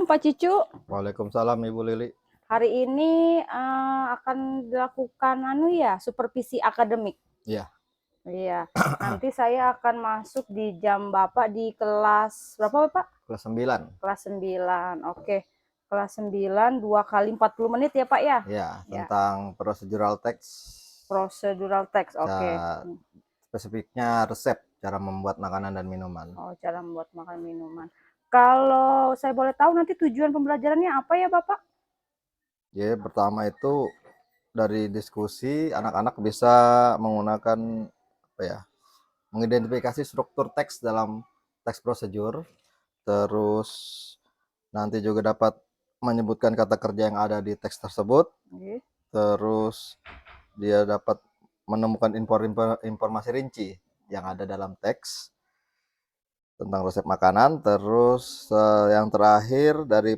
Assalamualaikum Pak Cicu. Waalaikumsalam Ibu Lili. Hari ini akan dilakukan supervisi akademik. Iya. Iya. Nanti saya akan masuk di jam Bapak di kelas berapa Bapak? Kelas 9. Kelas 9. Oke. Kelas 9 2 kali 40 menit ya Pak ya? Ya, tentang procedural text. Procedural text. Oke. Spesifiknya resep cara membuat makanan dan minuman. Oh, cara membuat makanan minuman. Kalau saya boleh tahu nanti tujuan pembelajarannya apa ya Bapak? Ya, pertama itu dari diskusi anak-anak bisa menggunakan mengidentifikasi struktur teks dalam teks prosedur. Terus nanti juga dapat menyebutkan kata kerja yang ada di teks tersebut. Terus dia dapat menemukan informasi rinci yang ada dalam teks tentang resep makanan. Terus yang terakhir dari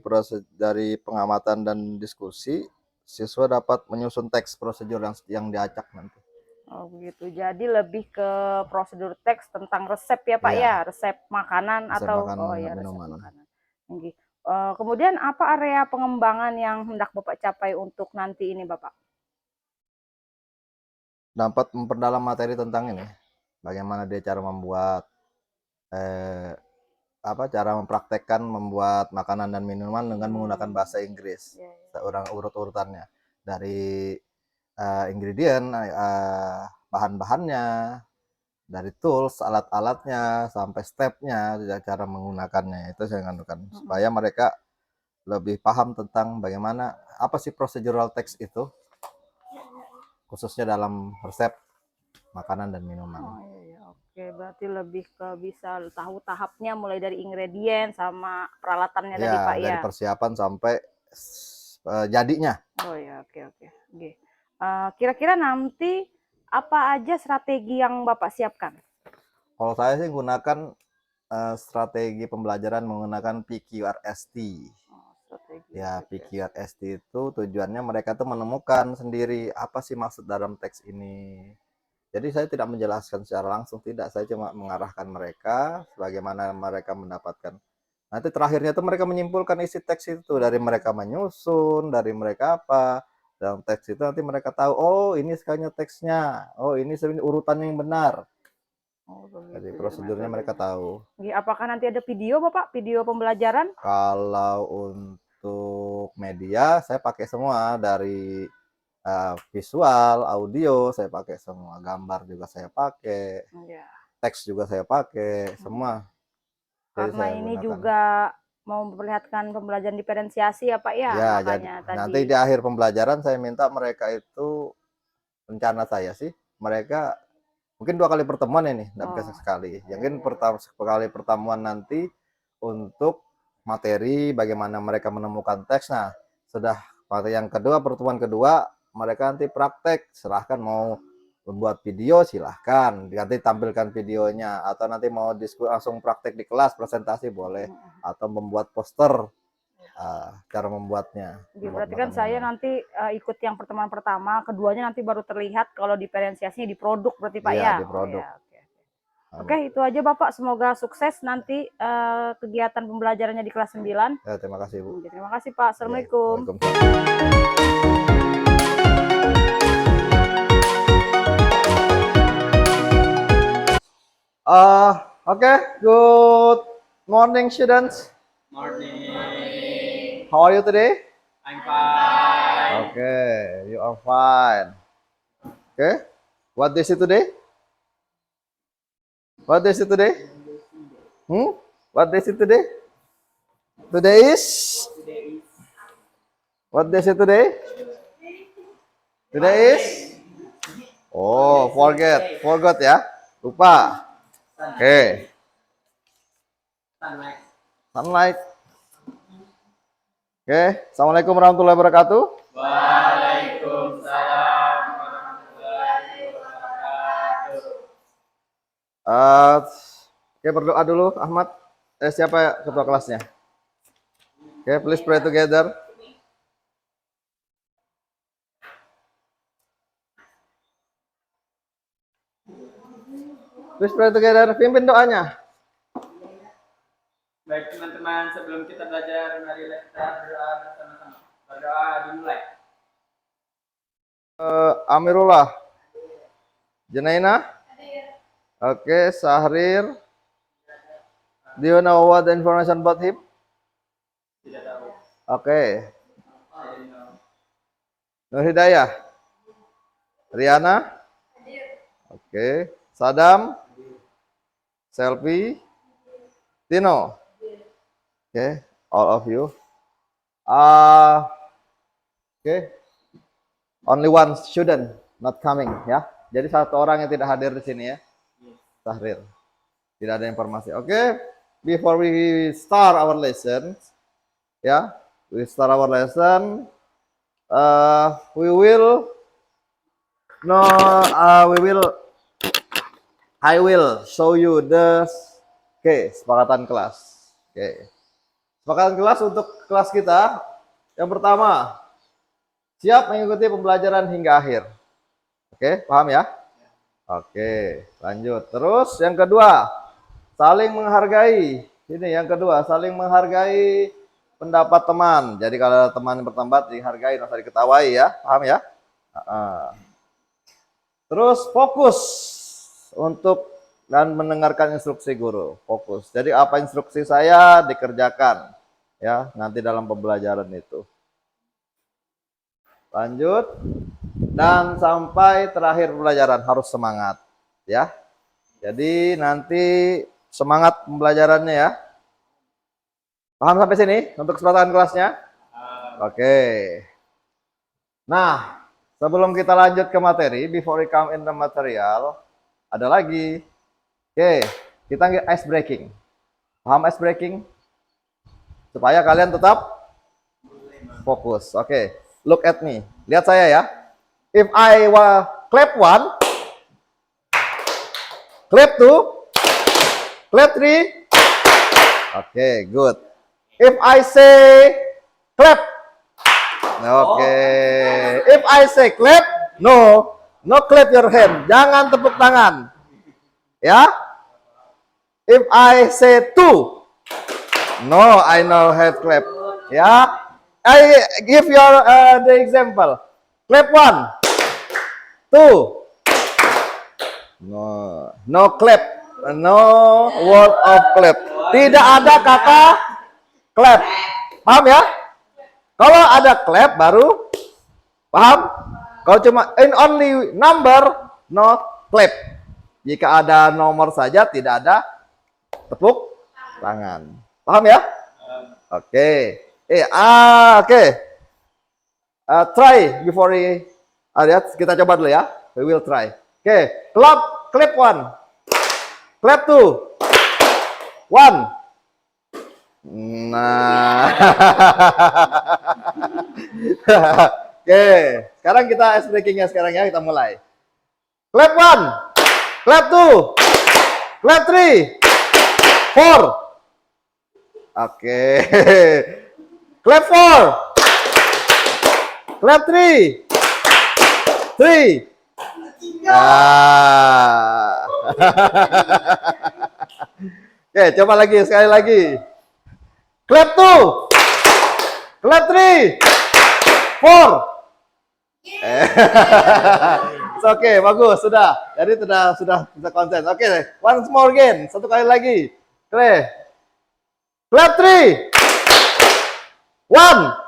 pengamatan dan diskusi, siswa dapat menyusun teks prosedur yang diacak nanti. Oh begitu, jadi lebih ke prosedur teks tentang resep ya Pak ya, resep makanan resep atau makanan, resep makanan. Kemudian apa area pengembangan yang hendak Bapak capai untuk nanti ini Bapak? Dapat memperdalam materi tentang ini, bagaimana dia cara membuat cara mempraktekkan membuat makanan dan minuman dengan menggunakan bahasa Inggris. Urut-urutannya dari ingredient, bahan-bahannya, dari tools, alat-alatnya, sampai stepnya, cara menggunakannya. Itu saya nganukan supaya mereka lebih paham tentang bagaimana apa sih procedural text itu, khususnya dalam resep makanan dan minuman. Oke, berarti lebih ke bisa tahu tahapnya mulai dari ingredient sama peralatannya tadi Pak ya. Dari persiapan sampai jadinya. Oh ya, oke. Kira-kira nanti apa aja strategi yang Bapak siapkan? Kalau saya sih gunakan strategi pembelajaran menggunakan PQRST. PQRST itu tujuannya mereka tuh menemukan sendiri apa sih maksud dalam teks ini. Jadi saya tidak menjelaskan secara langsung, tidak. Saya cuma mengarahkan mereka bagaimana mereka mendapatkan. Nanti terakhirnya tuh mereka menyimpulkan isi teks itu dari mereka menyusun, dari mereka apa. Dalam teks itu nanti mereka tahu, oh ini sekalinya teksnya, oh ini urutannya yang benar. Jadi prosedurnya mereka tahu. Apakah nanti ada video Bapak, video pembelajaran? Kalau untuk media saya pakai semua, dari visual, audio saya pakai semua, gambar juga saya pakai, teks juga saya pakai, semua. Karena ini juga mau memperlihatkan pembelajaran diferensiasi ya Pak ya. Makanya nanti di akhir pembelajaran saya minta mereka itu, rencana saya sih mereka mungkin 2 kali pertemuan ini, tidak bisa sekali. Mungkin sekali pertemuan nanti untuk materi bagaimana mereka menemukan teks. Nah, sudah yang kedua, pertemuan kedua, mereka nanti praktek, silahkan mau membuat video silahkan, nanti tampilkan videonya, atau nanti mau langsung praktek di kelas, presentasi boleh, atau membuat poster cara membuatnya. Berarti kan saya nanti ikut yang pertemuan pertama, keduanya nanti baru terlihat kalau diferensiasinya di produk berarti Pak ya? Di produk. Oke, itu aja Bapak. Semoga sukses nanti kegiatan pembelajarannya di kelas 9. Terima kasih Bu. Terima kasih Pak. Assalamualaikum. Okay, good morning students. Morning. How are you today? I'm fine. Okay, you are fine. Okay, what day is it today? What day is it today? What day is it today? Today is? What day is it today? Today is? Oh, forgot ya, lupa. Oke. Sunlight. Oke, assalamualaikum warahmatullahi wabarakatuh. Waalaikumsalam warahmatullahi wabarakatuh. Oke, berdoa dulu Ahmad. Siapa ya ketua kelasnya? Oke, please pray together. Please pray together. Pimpin doanya. Baik teman-teman, sebelum kita belajar, marilah Kita berdoa bersama-sama. Berdoa dimulai. Amirullah, Janaina, oke, Sahrir. Do you know what the information about him? Tidak tahu. Oke. Nur Hidayah, Riana, oke, Sadam, Selfie, Tino, oke, all of you. Oke, only one student not coming ya. Jadi satu orang yang tidak hadir di sini ya, Sahrir. Tidak ada informasi. Oke, before we start our lesson, ya, we start our lesson. We will I will show you the kesepakatan kelas. Kesepakatan kelas untuk kelas kita. Yang pertama, siap mengikuti pembelajaran hingga akhir. Paham ya? Lanjut. Terus yang kedua, saling menghargai. Ini yang kedua, saling menghargai pendapat teman. Jadi kalau ada teman yang bertempat, dihargai, nggak usah diketawai ya. Paham ya? Terus fokus untuk dan mendengarkan instruksi guru. Fokus. Jadi apa instruksi saya dikerjakan ya nanti dalam pembelajaran itu. Lanjut. Dan sampai terakhir pembelajaran harus semangat ya. Jadi nanti semangat pembelajarannya ya. Paham sampai sini untuk kesempatan kelasnya? Oke. Nah, sebelum kita lanjut ke materi, before we come in the material, ada lagi. Kita ice breaking. Paham ice breaking? Supaya kalian tetap fokus. Look at me. Lihat saya ya. If I clap 1, clap 2, clap 3. Good. If I say clap, If I say clap, no clap your hand. Jangan tepuk tangan. Ya. If I say 2, no, I know have clap. Ya. I give you the example. Clap 1, 2. No clap. No word of clap. Tidak ada kata clap. Paham ya? Kalau ada clap baru paham? Kalau cuma in only number, no clap. Jika ada nomor saja tidak ada tepuk tangan. Paham ya? Try before lihat, kita coba dulu ya. We will try. Clap 1. Clap 2. 1. Nah. Sekarang kita ice breakingnya sekarang ya, kita mulai. Clap 1. Clap 2. Clap 3. 4. Clap 4. Clap 3. 3. Coba lagi, sekali lagi. Clap 2. Clap 3. 4. Bagus, sudah. Jadi sudah bisa konsen. Once more again. Satu kali lagi. Clap 3. 1.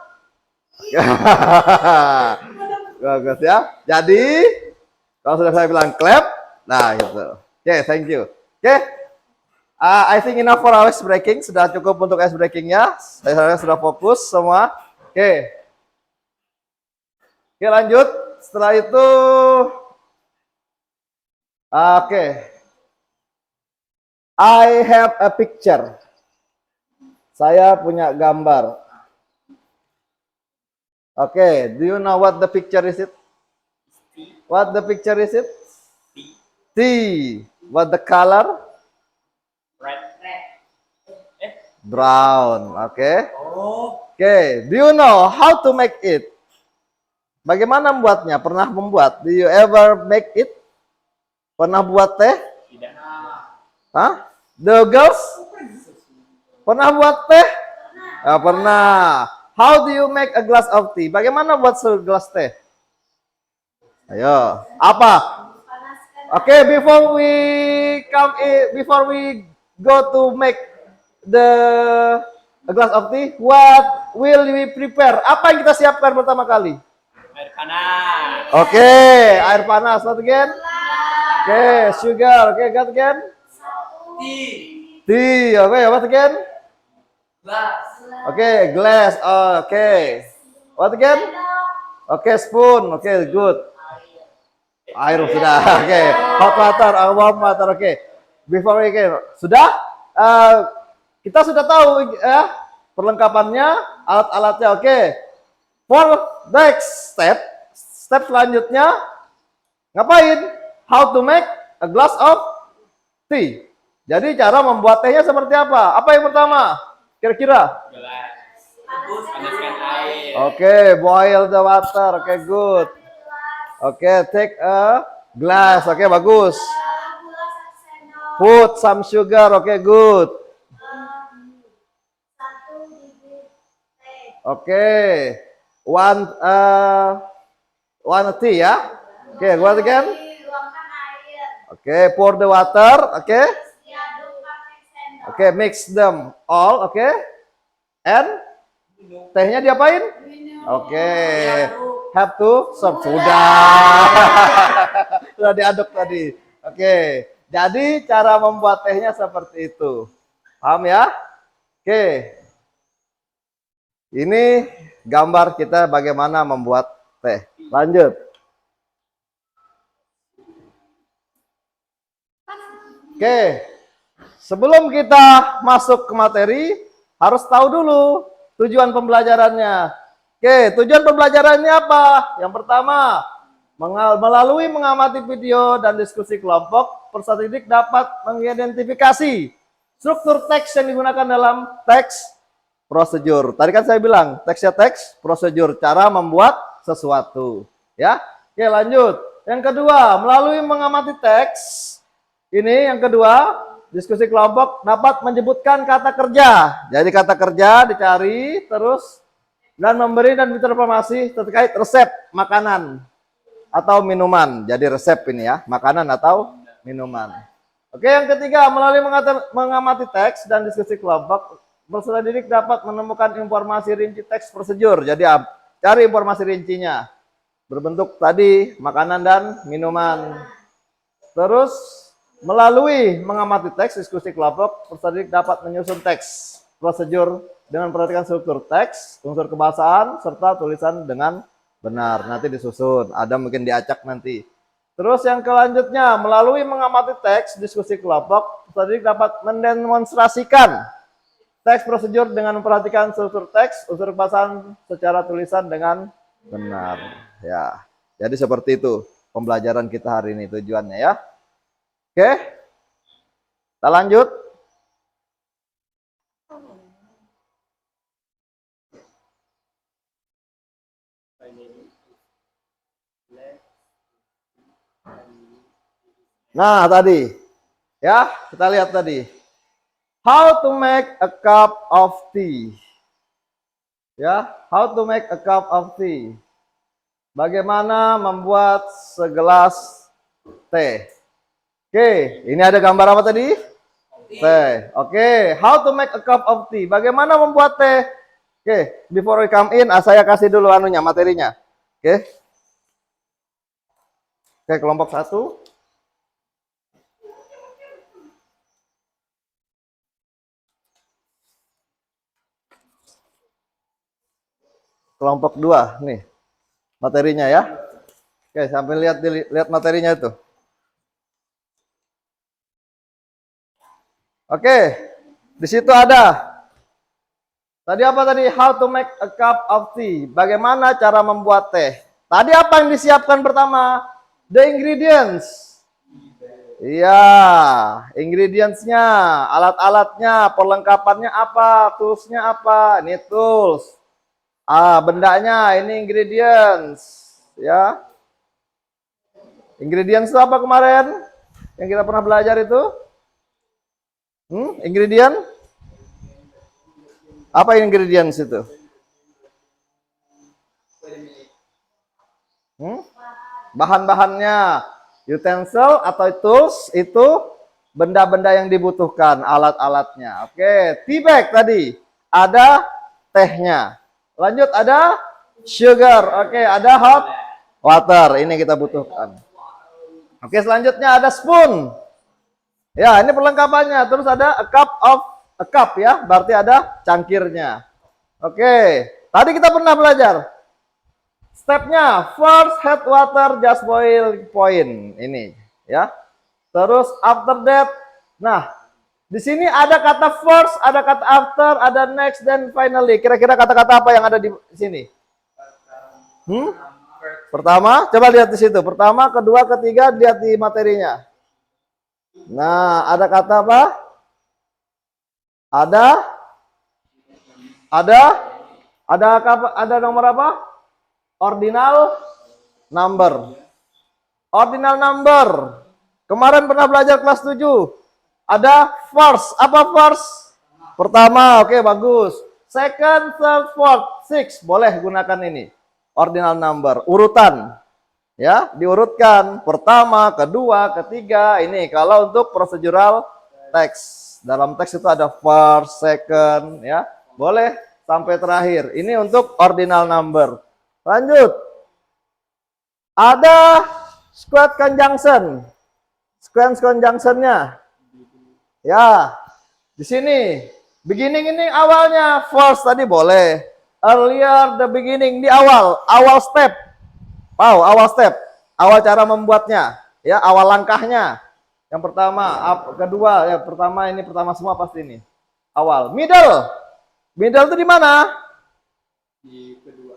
Bagus ya. Jadi kalau sudah saya bilang clap, nah gitu. Thank you. I think enough for our ice breaking. Sudah cukup untuk ice breakingnya. Saya sudah fokus semua. Lanjut. Setelah itu, I have a picture. Saya punya gambar. Do you know what the picture is it? What the picture is it? T. What the color? Red. Brown. Do you know how to make it? Bagaimana membuatnya? Pernah membuat? Do you ever make it? Pernah buat teh? Tidak. The girls? Pernah buat teh? Pernah. How do you make a glass of tea? Bagaimana buat segelas teh? Ayo, apa? Oke, before we go to make the a glass of tea, what will we prepare? Apa yang kita siapkan pertama kali? Air panas. Oke, air panas. What again? Oke, sugar. Oke, what again? Tea. Tea. Oke, what again? Glass. Oke, glass. Oke. What again? Oke, spoon. Oke, good. Air sudah. Oke, hot water, warm water. Oke. Before we go. Sudah? Kita sudah tahu ya perlengkapannya, alat-alatnya. Oke. For next step selanjutnya ngapain? How to make a glass of tea. Jadi cara membuat tehnya seperti apa? Apa yang pertama? Kira-kira? Gelas. Rebus, panaskan air. Oke, boil the water. Oke, good. Oke, take a glass. Oke, bagus. Put some sugar. Oke, good. Oke, one tea ya. Oke, what again? Oke, pour the water. Oke. Oke, mix them all. Oke. And tehnya diapain? Oke. Have to serve. Sudah. Sudah diaduk tadi. Oke. Jadi cara membuat tehnya seperti itu. Paham ya? Oke. Ini gambar kita bagaimana membuat teh. Lanjut. Oke. Sebelum kita masuk ke materi, harus tahu dulu tujuan pembelajarannya. Oke, tujuan pembelajarannya apa? Yang pertama, melalui mengamati video dan diskusi kelompok, peserta didik dapat mengidentifikasi struktur teks yang digunakan dalam teks prosedur. Tadi kan saya bilang, teksnya teks, prosedur, cara membuat sesuatu. Ya, oke lanjut. Yang kedua, melalui mengamati teks, ini yang kedua, diskusi kelompok dapat menyebutkan kata kerja. Jadi kata kerja dicari terus dan memberi dan informasi terkait resep makanan atau minuman. Jadi resep ini ya, makanan atau minuman. Oke, yang ketiga, melalui mengamati teks dan diskusi kelompok, peserta didik dapat menemukan informasi rinci teks prosedur. Jadi cari informasi rincinya. Berbentuk tadi makanan dan minuman. Terus melalui mengamati teks, diskusi kelompok, peserta didik dapat menyusun teks prosedur dengan perhatikan struktur teks, unsur kebahasaan, serta tulisan dengan benar. Nanti disusun, ada mungkin diacak nanti. Terus yang selanjutnya, melalui mengamati teks, diskusi kelompok, peserta didik dapat mendemonstrasikan teks prosedur dengan memperhatikan struktur teks, unsur kebahasaan secara tulisan dengan benar. Ya, jadi seperti itu pembelajaran kita hari ini tujuannya ya. Oke, kita lanjut. Nah, tadi ya, kita lihat tadi. How to make a cup of tea. Ya, how to make a cup of tea. Bagaimana membuat segelas teh. Oke, ini ada gambar apa tadi? Teh. Oke, how to make a cup of tea. Bagaimana membuat teh? Oke, before we come in, saya kasih dulu anunya, materinya. Oke. Oke, kelompok 1. Kelompok 2, nih. Materinya ya. Oke, sampai lihat materinya itu. Oke, di situ ada. Tadi apa tadi? How to make a cup of tea. Bagaimana cara membuat teh. Tadi apa yang disiapkan pertama? The ingredients. Iya, ingredientsnya, alat-alatnya, perlengkapannya apa, toolsnya apa. Ini tools. Bendanya, ini ingredients. Ya. Ingredients itu apa kemarin? Yang kita pernah belajar itu? Ingredient? Apa ingredients itu? Bahan-bahannya, utensil atau tools itu benda-benda yang dibutuhkan, alat-alatnya. Oke, tea bag tadi ada tehnya. Lanjut ada sugar. Oke, ada hot water. Ini kita butuhkan. Oke, selanjutnya ada spoon. Ya, ini perlengkapannya. Terus ada a cup ya, berarti ada cangkirnya. Oke, tadi kita pernah belajar. Stepnya, first heat water just boil point. Ini ya. Terus after that, nah di sini ada kata first, ada kata after, ada next, dan finally. Kira-kira kata-kata apa yang ada di sini? Pertama, coba lihat di situ. Pertama, kedua, ketiga, lihat di materinya. Nah, ada kata apa? Ada nomor apa? Ordinal number. Ordinal number. Kemarin pernah belajar kelas 7. Ada first. Apa first? Pertama, oke, bagus. Second, third, fourth, six. Boleh gunakan ini. Ordinal number. Urutan. Ya, diurutkan. Pertama, kedua, ketiga. Ini kalau untuk procedural text. Dalam teks itu ada first, second, ya. Boleh sampai terakhir. Ini untuk ordinal number. Lanjut. Ada square conjunction. Square conjunction-nya. Ya. Di sini beginning ini awalnya first tadi boleh. Earlier the beginning di awal step. Wow, awal step. Awal cara membuatnya, ya, awal langkahnya. Yang pertama, kedua, ya pertama ini pertama semua pasti ini. Awal. Middle. Middle itu di mana? Di kedua.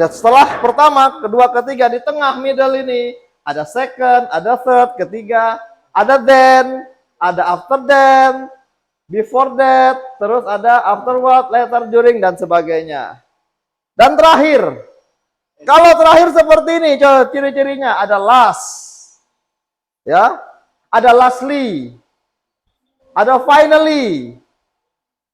Setelah pertama, kedua, ketiga, di tengah middle ini ada second, ada third, ketiga, ada then, ada after then, before that, terus ada afterward, later, during, dan sebagainya. Dan terakhir, kalau terakhir seperti ini, coba ciri-cirinya ada last, ya, ada lastly, ada finally,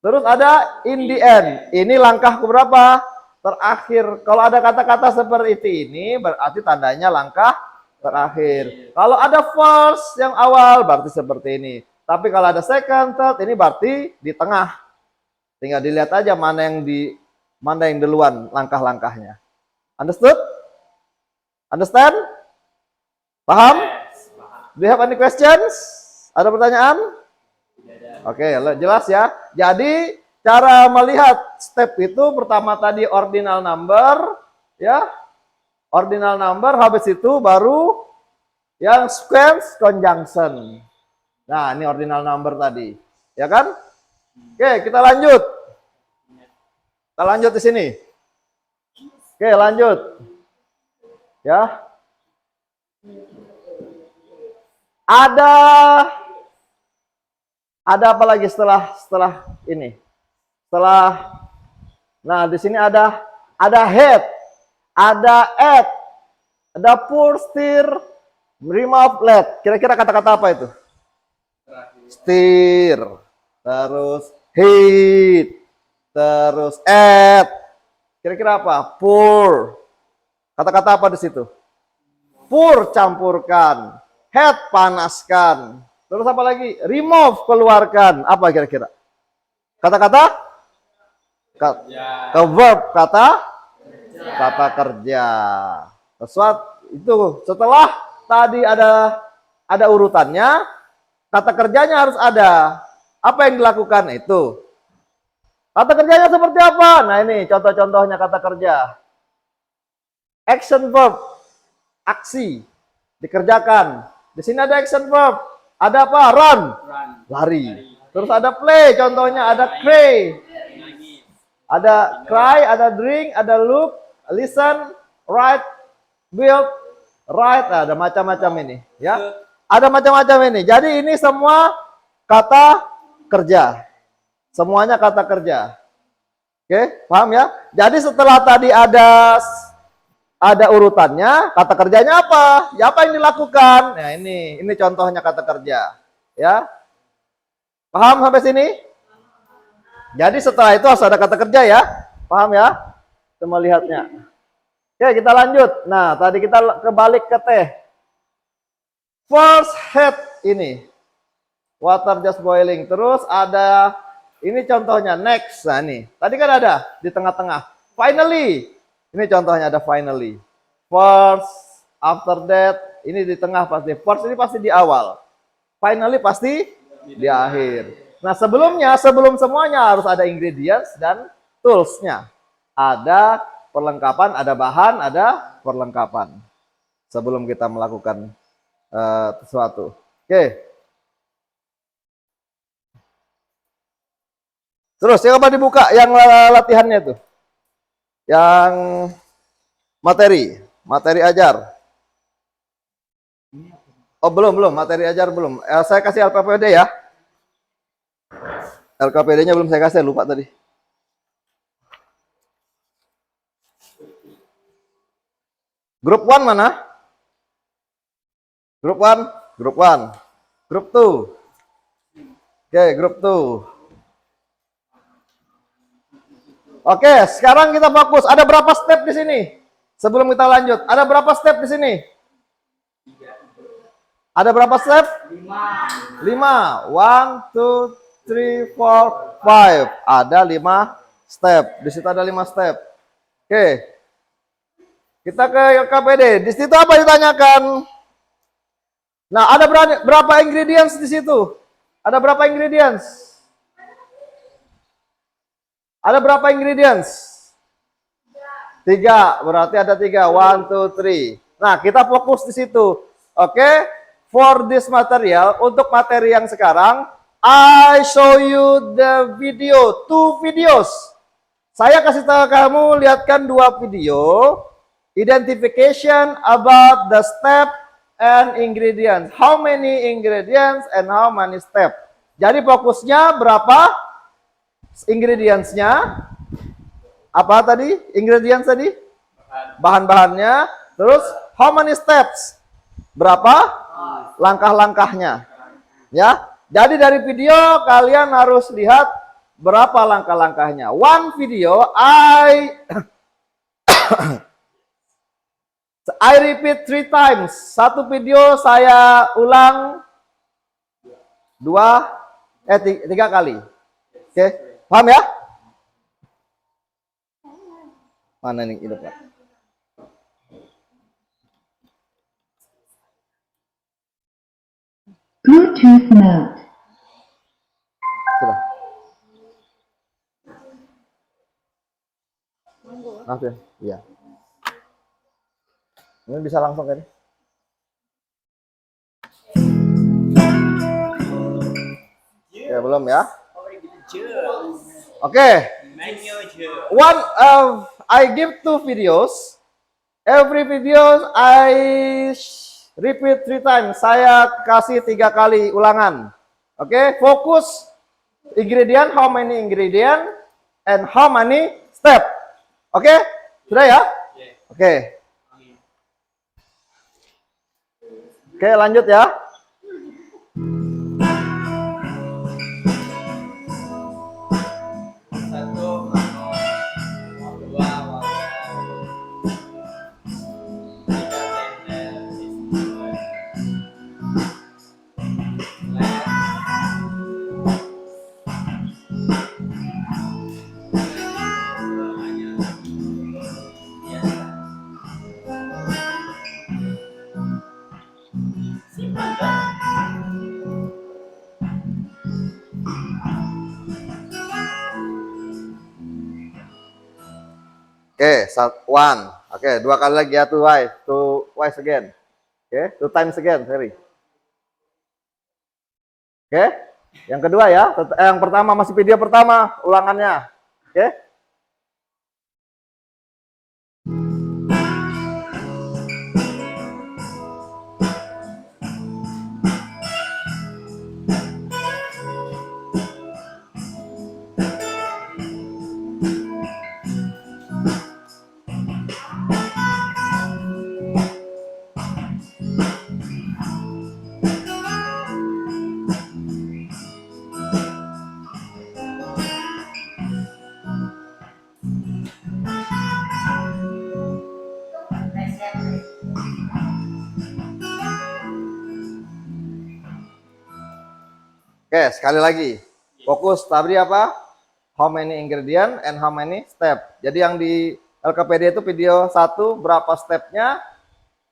terus ada in the end. Ini langkah keberapa? Terakhir. Kalau ada kata-kata seperti ini, berarti tandanya langkah terakhir. Kalau ada first yang awal, berarti seperti ini. Tapi kalau ada second, third, ini berarti di tengah. Tinggal dilihat aja mana yang duluan langkah-langkahnya. Understood? Understand? Paham? Do you have any questions? Ada pertanyaan? Oke, jelas ya. Jadi cara melihat step itu pertama tadi ordinal number, ya. Ordinal number, habis itu baru yang sequence conjunction. Nah, ini ordinal number tadi, ya kan? Oke, kita lanjut. Kita lanjut di sini. Oke, lanjut. Ya. Ada apa lagi setelah ini? Nah, di sini ada head, ada at, ada pour, stir, remove, let. Kira-kira kata-kata apa itu? Stir, terus heat, terus add. Kira-kira apa? Pour. Kata-kata apa di situ? Pour, campurkan. Heat, panaskan. Terus apa lagi? Remove, keluarkan. Apa kira-kira? Kata-kata? Verb, kata kerja. Sesuatu itu setelah tadi ada urutannya, kata kerjanya harus ada. Apa yang dilakukan itu? Kata kerjanya seperti apa? Nah, ini contoh-contohnya kata kerja. Action verb, aksi, dikerjakan. Di sini ada action verb. Ada apa? Run, lari. Terus ada play, contohnya ada cry. Ada cry, ada drink, ada look, listen, write, build, write. Ada macam-macam ini, ya. Ada macam-macam ini. Jadi ini semua kata kerja. Semuanya kata kerja. Oke, paham ya? Jadi setelah tadi ada urutannya, kata kerjanya apa? Ya, apa yang dilakukan? Nah, ini contohnya kata kerja, ya. Paham sampai sini? Jadi setelah itu harus ada kata kerja ya. Paham ya? Kita melihatnya. Oke, Oke, kita lanjut. Nah, tadi kita kebalik ke teh. First head ini. Water just boiling. Terus ada, ini contohnya, next. Nah, ini. Tadi kan ada di tengah-tengah. Finally. Ini contohnya ada finally. First, after that. Ini di tengah pasti. First ini pasti di awal. Finally pasti di akhir. Nah, sebelum semuanya harus ada ingredients dan tools-nya. Ada perlengkapan, ada bahan, ada perlengkapan. Sebelum kita melakukan sesuatu. Oke. Terus coba dibuka yang latihannya tuh. Yang materi ajar. Oh, belum, materi ajar belum. Saya kasih LKPD ya. LKPD-nya belum saya kasih, lupa tadi. Grup 1 mana? Grup 1, grup 1. Grup 2. Oke, grup 2. Oke, sekarang kita fokus. Ada berapa step di sini? Sebelum kita lanjut, ada berapa step di sini? Ada berapa step? 5. 1, 2, 3, 4, 5. Ada 5 step. Di situ ada 5 step. Oke. Kita ke KPD. Di situ apa ditanyakan? Nah, ada berapa ingredients di situ? Ada berapa ingredients? Ada berapa ingredients? 3. Berarti ada 3. 1, 2, 3. Nah, kita fokus di situ. Oke. For this material, untuk materi yang sekarang, I show you the video, 2 videos. Saya kasih tahu kamu, lihatkan 2 video. Identification about the step and ingredients. How many ingredients and how many step. Jadi fokusnya berapa? Ingredients-nya. Apa tadi? Ingredients tadi? Bahan-bahannya. Terus how many steps? Berapa? Langkah-langkahnya. Ya. Jadi dari video kalian harus lihat berapa langkah-langkahnya. One video I repeat 3 times. Satu video saya ulang 3 kali. Oke, paham ya? Mana nih hidup Pak? Bluetooth mode. Sudah. Langsung, iya. Ini bisa langsung kan? Ya belum ya? Oke. One I give 2 videos. Every video I repeat 3 times. Saya kasih 3 kali ulangan. Oke, fokus ingredient, how many ingredient and how many step. Oke? Sudah ya? Oke. Oke, lanjut ya. Oke, 1. Oke, 2 kali lagi ya, 2 twice again. Oke, 2 times again, sorry. Oke, yang kedua ya, yang pertama masih video pertama ulangannya. Oke. Oke, sekali lagi. Fokus tadi apa? How many ingredient and how many step. Jadi yang di LKPD itu video 1 berapa stepnya,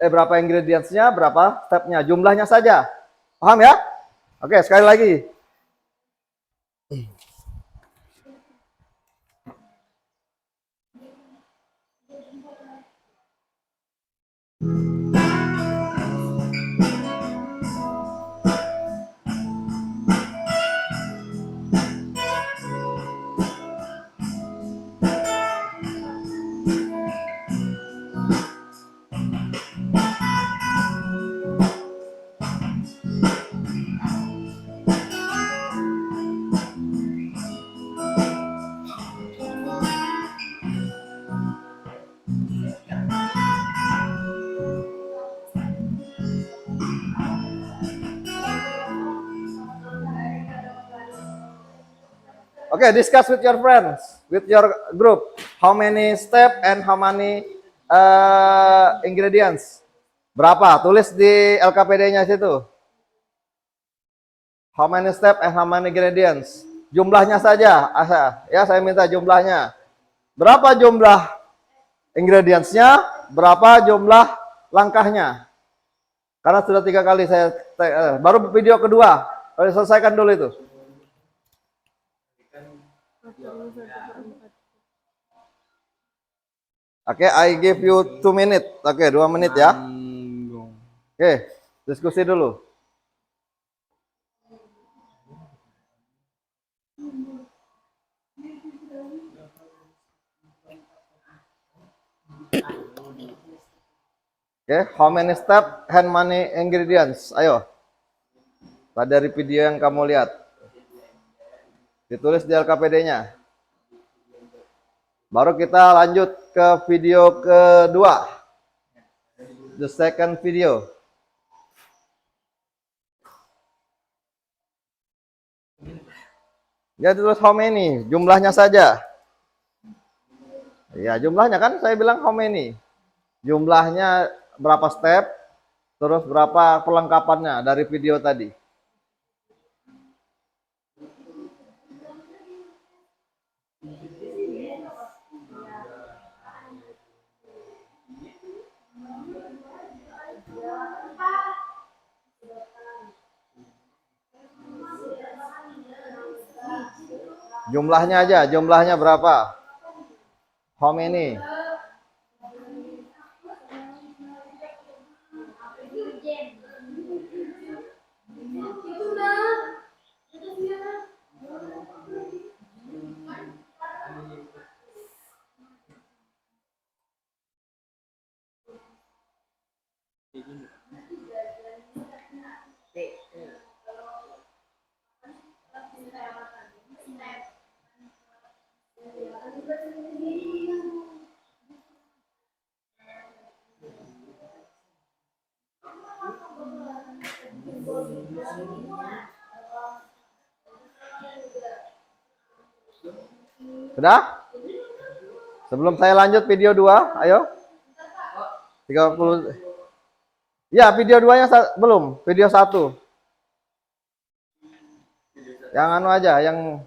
berapa ingredientsnya, berapa stepnya, jumlahnya saja. Paham ya? Oke, sekali lagi. Oke, discuss with your friends, with your group. How many step and how many ingredients? Berapa? Tulis di LKPD-nya situ. How many step and how many ingredients? Jumlahnya saja, ya saya minta jumlahnya. Berapa jumlah ingredientsnya? Berapa jumlah langkahnya? Karena sudah 3 kali saya baru video kedua. Selesaikan dulu itu. Oke, I give you 2 minutes. Oke, 2 menit ya. Oke, diskusi dulu. Oke, how many step and many ingredients? Ayo. Dari video yang kamu lihat. Ditulis di LKPD-nya. Baru kita lanjut ke video kedua. The second video. Ya, terus how many? Jumlahnya saja. Ya, jumlahnya kan saya bilang how many. Jumlahnya berapa step, terus berapa perlengkapannya dari video tadi. Jumlahnya aja, jumlahnya berapa? How many? Sudah? Sebelum saya lanjut video 2, ayo. 30. Ya, video 2-nya belum, video 1. Yang anu aja, yang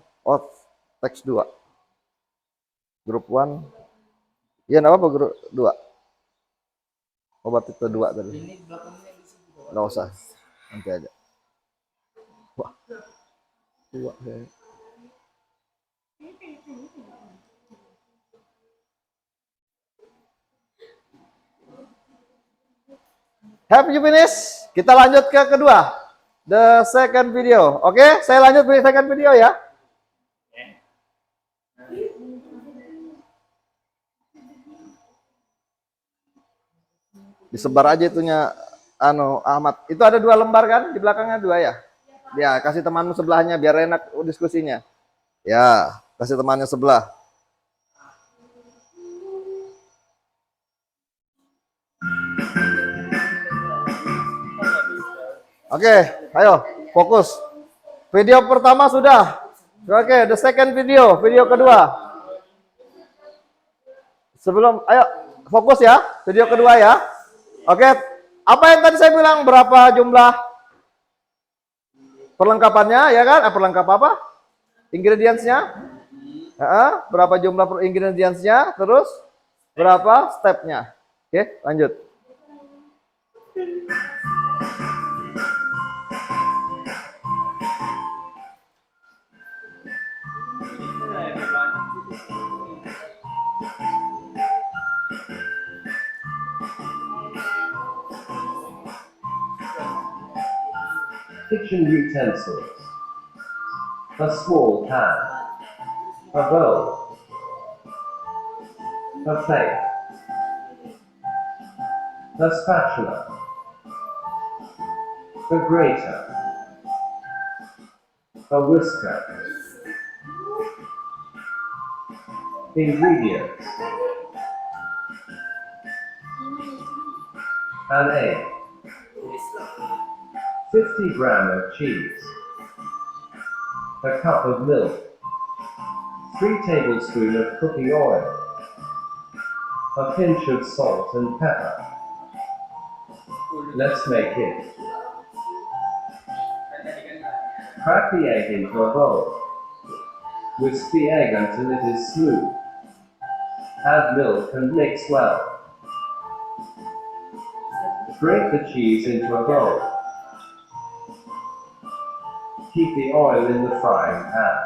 teks 2. Grup 1. Iya, enggak apa-apa grup 2. Obat itu 2 tadi. Enggak usah. Nanti aja. Wah. 2 ya. Have you finished? Kita lanjut ke kedua. The second video. Oke, saya lanjut ke second video ya. Disebar aja itunya Ahmad. Itu ada 2 lembar kan? Di belakangnya 2 ya? Ya, kasih temanmu sebelahnya biar enak diskusinya. Ya, kasih temannya sebelah. Oke, ayo fokus. Video pertama sudah. Oke, the second video, video kedua. Sebelum, ayo fokus ya, video kedua ya. Oke, apa yang tadi saya bilang berapa jumlah perlengkapannya ya kan? Perlengkap apa? Ingredients-nya? Berapa jumlah ingredients-nya? Terus berapa step-nya? Oke, lanjut. Kitchen utensils. A small pan. A bowl. A plate. A spatula. A grater. A whisker. Ingredients. An egg. 50 grams of cheese. A cup of milk. 3 tablespoons of cooking oil. A pinch of salt and pepper. Let's make it. Crack the egg into a bowl. Whisk the egg until it is smooth. Add milk and mix well. Grate the cheese into a bowl. Keep the oil in the frying pan.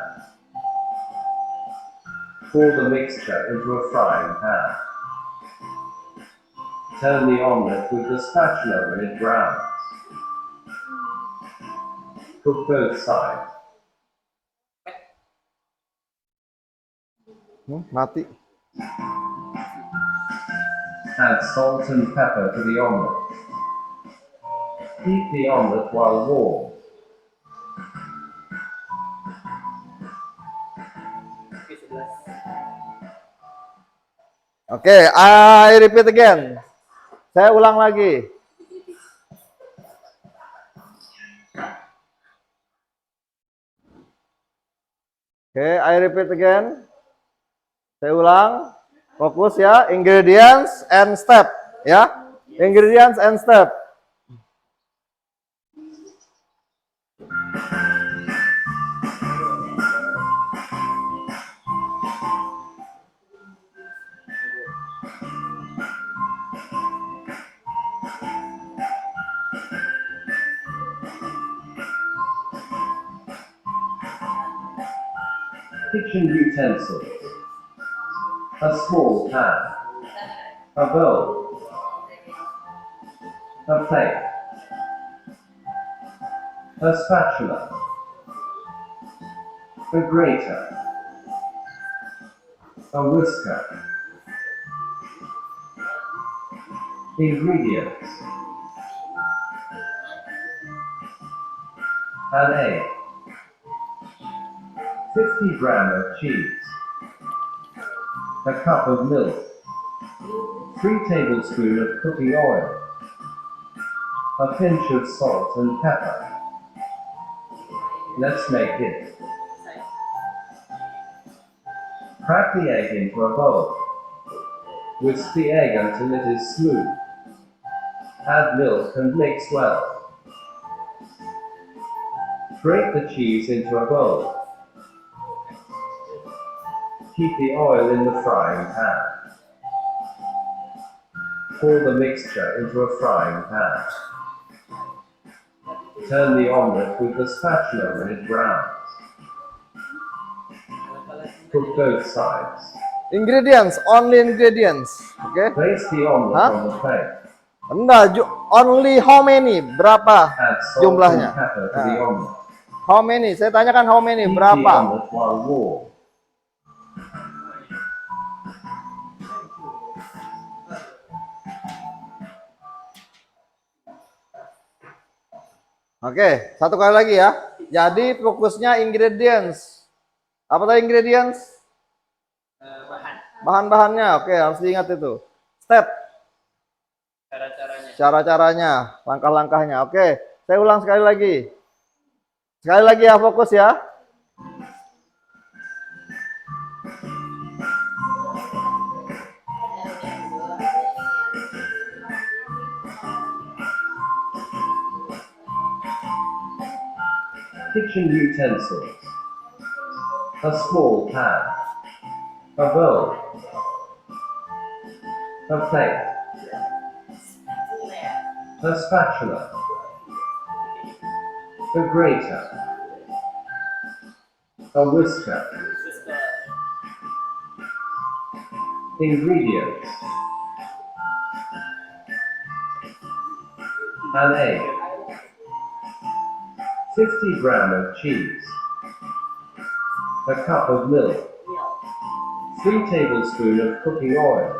Pour the mixture into a frying pan. Turn the omelette with the spatula when it browns. Cook both sides. Mati. Add salt and pepper to the omelette. Heat the omelette while warm. Oke, I repeat again. Saya ulang lagi. Oke, I repeat again. Saya ulang. Fokus ya, ingredients and step ya. Ingredients and step. Kitchen utensils. A small pan. A bowl. A plate. A spatula. A grater. A whisker. Ingredients. An egg. 50 grams of cheese. A cup of milk. 3 tablespoons of cooking oil. A pinch of salt and pepper. Let's make it. Crack the egg into a bowl. Whisk the egg until it is smooth. Add milk and mix well. Grate the cheese into a bowl. Keep the oil in the frying pan. Pour the mixture into a frying pan. Turn the omelette with the spatula when it browns. Cook both sides. Ingredients, only ingredients. Oke. Place the omelette on the plate. Enggak, only how many? Berapa Add salt jumlahnya? and pepper to the omelette. How many? Saya tanyakan how many? Heat the Berapa? omelette while warm. Oke, satu kali lagi ya. Jadi fokusnya ingredients. Apa tadi ingredients? Bahan-bahannya. Oke, harus diingat itu. Step. Cara-caranya, langkah-langkahnya. Oke, saya ulang sekali lagi. Sekali lagi ya, fokus ya. kitchen utensils, a small pan, a bowl, a plate, a spatula, a grater, a whisker. Ingredients: an egg, 50 grams of cheese, a cup of milk, 3 tablespoons of cooking oil,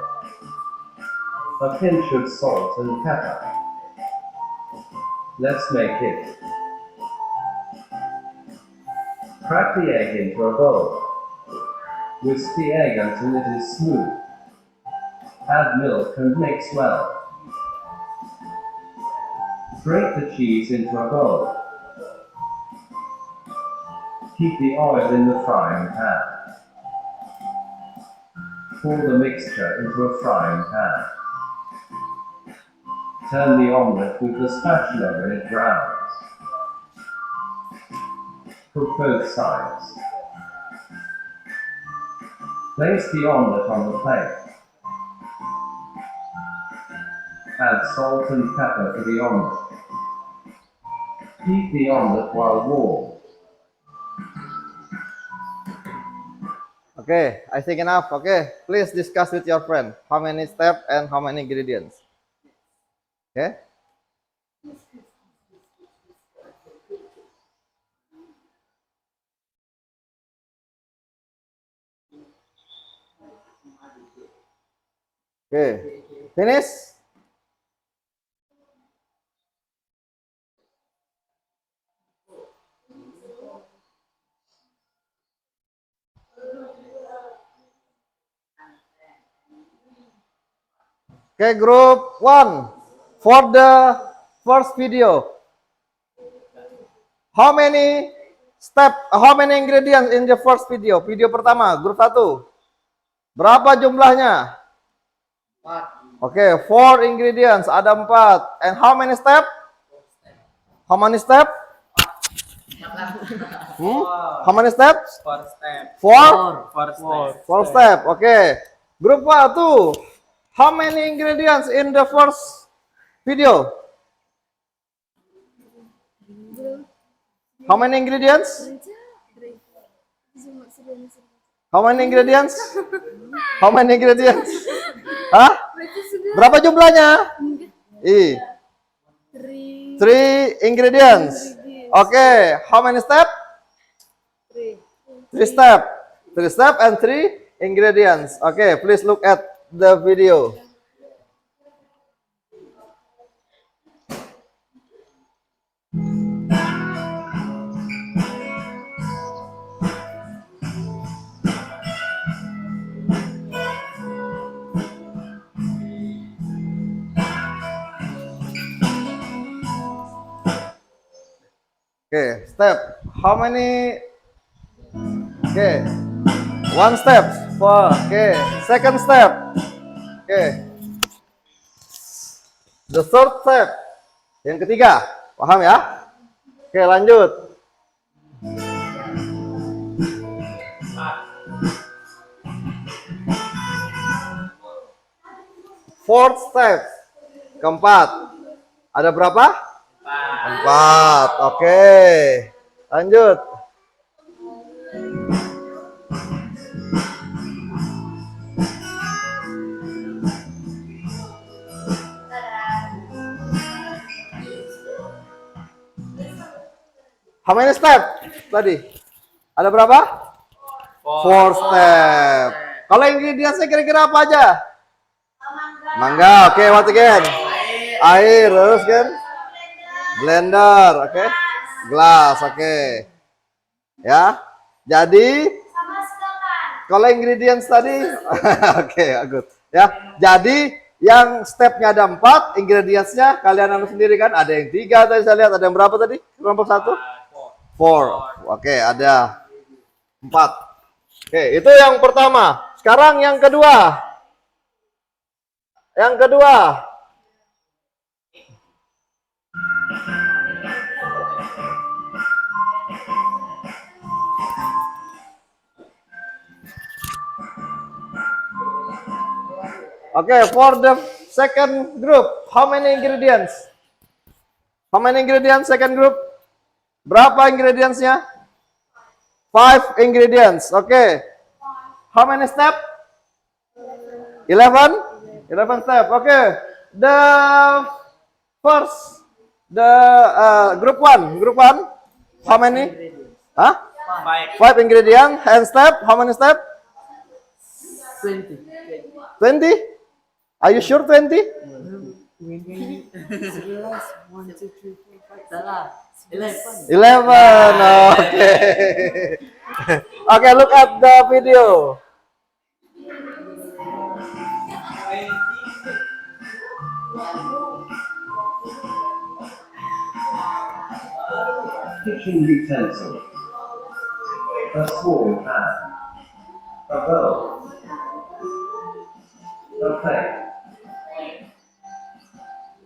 a pinch of salt and pepper. Let's make it. Crack the egg into a bowl. Whisk the egg until it is smooth. Add milk and mix well. Grate the cheese into a bowl. Keep the oil in the frying pan. Pour the mixture into a frying pan. Turn the omelette with the spatula when it browns. Cook both sides. Place the omelette on the plate. Add salt and pepper to the omelette. Heat the omelette while warm. Okay, I think enough. Okay, please discuss with your friend how many steps and how many ingredients. Okay. Okay, finish. Okay, group 1 for the first video. How many how many ingredients in the first video? Video pertama, grup 1. Berapa jumlahnya? 4. Oke, 4 ingredients, ada 4. And how many step? How many step? How many steps? 4 step. 4? 4 step. 4 step. Oke. Grup 1. How many ingredients in the first video? How many ingredients? How many ingredients? How many ingredients? Hah? Berapa jumlahnya? 3 ingredients. Okay. How many step? 3 step. 3 step and 3 ingredients. Okay. Please look at the video. Okay, step. How many? Okay, 1 step. Okay, second step. Okay, the third step. Yang ketiga, paham ya? Oke, lanjut. Fourth step. Keempat. Ada berapa? 4. Oke. Lanjut. How many step tadi? Ada berapa? 4 step. Kalau ingredientsnya kira-kira apa aja? Mangga. Oke, what again? Air, terus kan? Blender, oke? Gelas, oke. Ya. Jadi kalau ingredients tadi oke, good. Ya. Jadi yang stepnya ada 4, ingredientsnya kalian anu sendiri kan? Ada yang 3 tadi saya lihat, ada yang berapa tadi? Kelompok 1? 4. Oke, ada 4. Oke, itu yang pertama. Sekarang yang kedua. Yang kedua. Okay, for the second group, how many ingredients? How many ingredients second group? Berapa ingredientsnya? 5 ingredients. Okay. How many step? 11? 11 step. Okay. The first, the group one. How many? Huh? 5 ingredients. And step? How many step? 20. 20? Are you sure 20? 11. 1, 2, 3, 4, 5. Salah. 11. 11. Okay. Okay, look at the video. Kitchen utensil. A small pan. A bowl. A plate.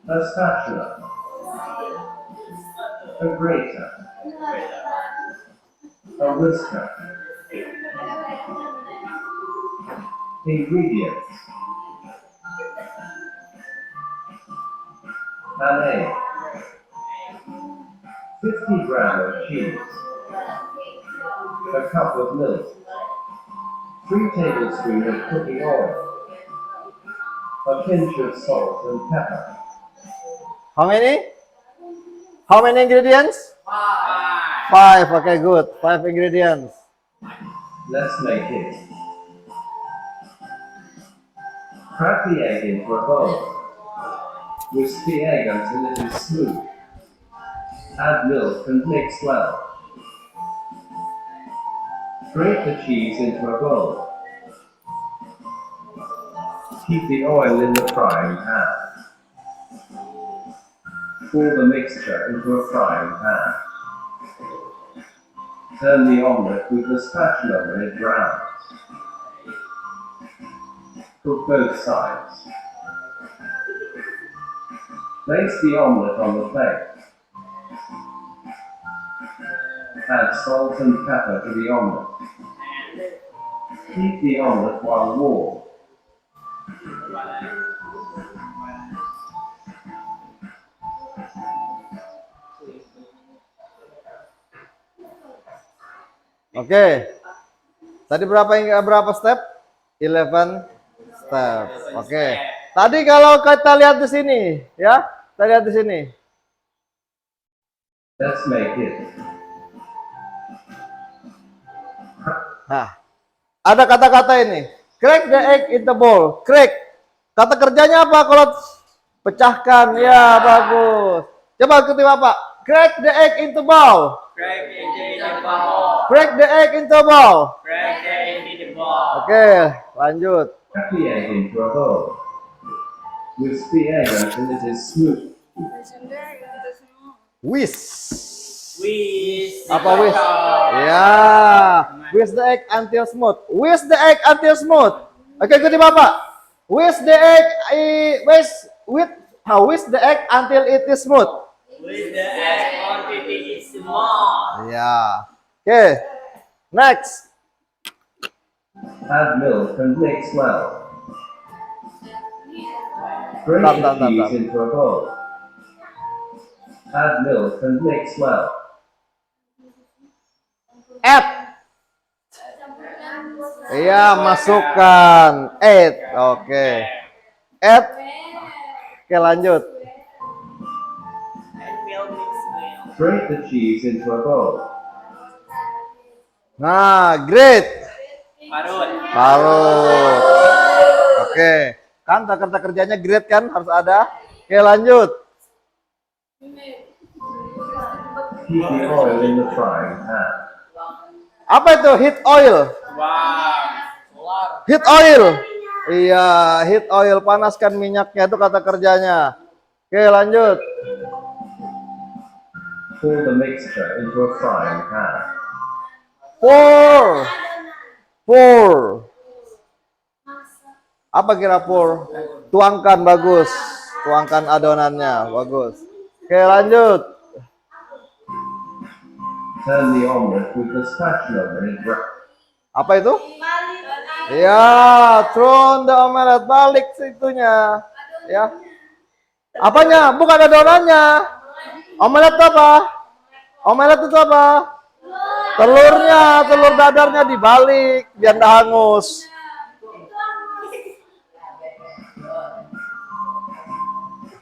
A spatula. A grater. A whisker. Ingredients. An egg. 50 grams of cheese. A cup of milk. 3 tablespoons of cooking oil. A pinch of salt and pepper. How many? How many ingredients? 5. Okay, good. 5 ingredients. Let's make it. Crack the egg into a bowl. Whisk the egg until it is smooth. Add milk and mix well. Grate the cheese into a bowl. Keep the oil in the frying pan. Pour the mixture into a frying pan. Turn the omelette with the spatula when it browns. Cook both sides. Place the omelette on the plate. Add salt and pepper to the omelette. Heat the omelette while warm. Oke. Tadi berapa step? 11 step. Oke. Tadi kalau kita lihat di sini, ya. Kita lihat di sini. Let's make it. Nah, ada kata-kata ini. Crack the egg in the bowl. Crack. Kata kerjanya apa kalau pecahkan? Ya, bagus. Coba ikuti Bapak. Crack the egg into bowl. Crack it in the bowl. Crack the egg into bowl. Crack it in the bowl. Oke, lanjut. Crack the egg into a bowl. Whisk the egg until it is smooth. Whisk. Whisk. Apa whisk? Ya, whisk the egg until smooth. Whisk the egg until smooth. Oke, ikuti Bapak. Whisk the egg, whisk the egg until it is smooth. With the egg quantity is small. Ya. Oke. Next. Add milk and mix well. Grate the cheese into a bowl. Add milk and mix well. Add. Iya, masukkan. Add. Oke. Add. Oke, lanjut. And we'll mix well. Grate the cheese into a bowl. Nah, great. Parut. Parut. Oke. Kan kata kerjanya great kan harus ada. Oke, lanjut. Keep the oil in the frying pan. Apa itu heat oil? Wow. Heat oil. Iya, heat oil, panaskan minyaknya itu kata kerjanya. Oke, lanjut. Pour the mixture into a frying pan. Pour. Pour. Apa kira pour? Tuangkan, bagus. Tuangkan adonannya, bagus. Oke, lanjut. Turn the omelette with the spatula when it browns. Apa itu? Ya, thrown the omelet, balik situnya. Ya. Apanya? Bukan adonannya. Omelet itu apa? Omelet itu apa? Telurnya, telur dadarnya dibalik biar nggak hangus.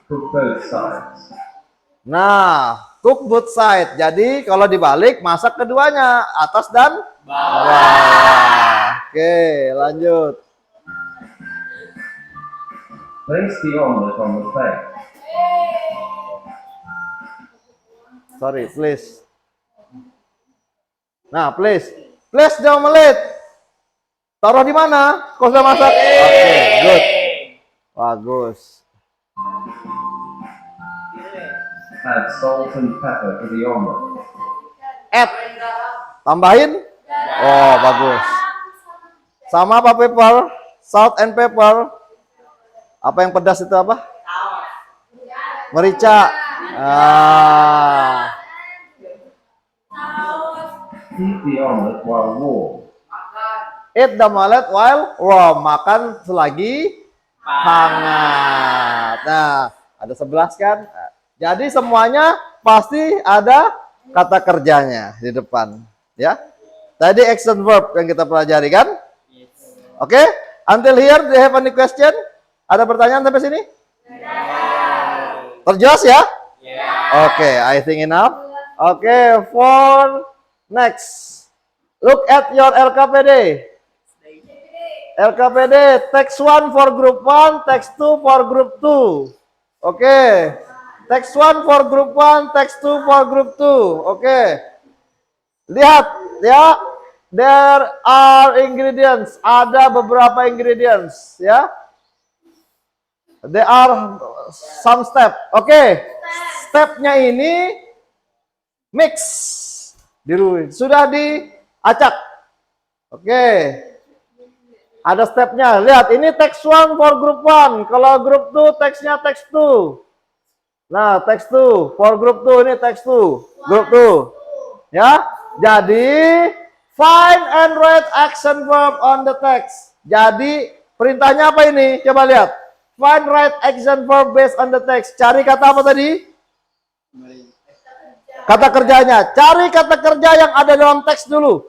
Cook both sides. Nah, cook both side. Jadi kalau dibalik masak keduanya, atas dan bawah. Oke, lanjut. Place the omelette on the plate. Sorry, please. Nah, please. Place the omelet. Taruh di mana? Kau sudah masak? Oke, good. Bagus. Add salt and pepper to the omelette. Add. Tambahin? Oh, bagus. Sama apa pepper? Salt and pepper. Apa yang pedas itu apa? Merica. Ah. Heat the omelette while warm. Eat the omelet while warm. Makan selagi hangat. Nah, ada 11 kan? Jadi semuanya pasti ada kata kerjanya di depan, ya. Tadi action verb yang kita pelajari kan? Oke? Until here, do you have any question? Ada pertanyaan sampai sini? Terjelas ya? Oke, I think enough. Oke, for next. Look at your LKPD. LKPD, text 1 for group 1, text 2 for group 2. Oke. Text 1 for group 1, text 2 for group 2. Oke. Lihat ya. There are ingredients. Ada beberapa ingredients ya. There are some step. Oke. Stepnya ini mix. Sudah diacak. Oke. Ada stepnya. Lihat, ini text 1 for group 1. Kalau group 2, textnya text 2. Nah, text 2. For group 2, ini text 2. Group 2. Ya. Jadi, find and write action verb on the text. Jadi, perintahnya apa ini? Coba lihat. Find write action verb based on the text. Cari kata apa tadi? Kata kerjanya. Cari kata kerja yang ada dalam teks dulu.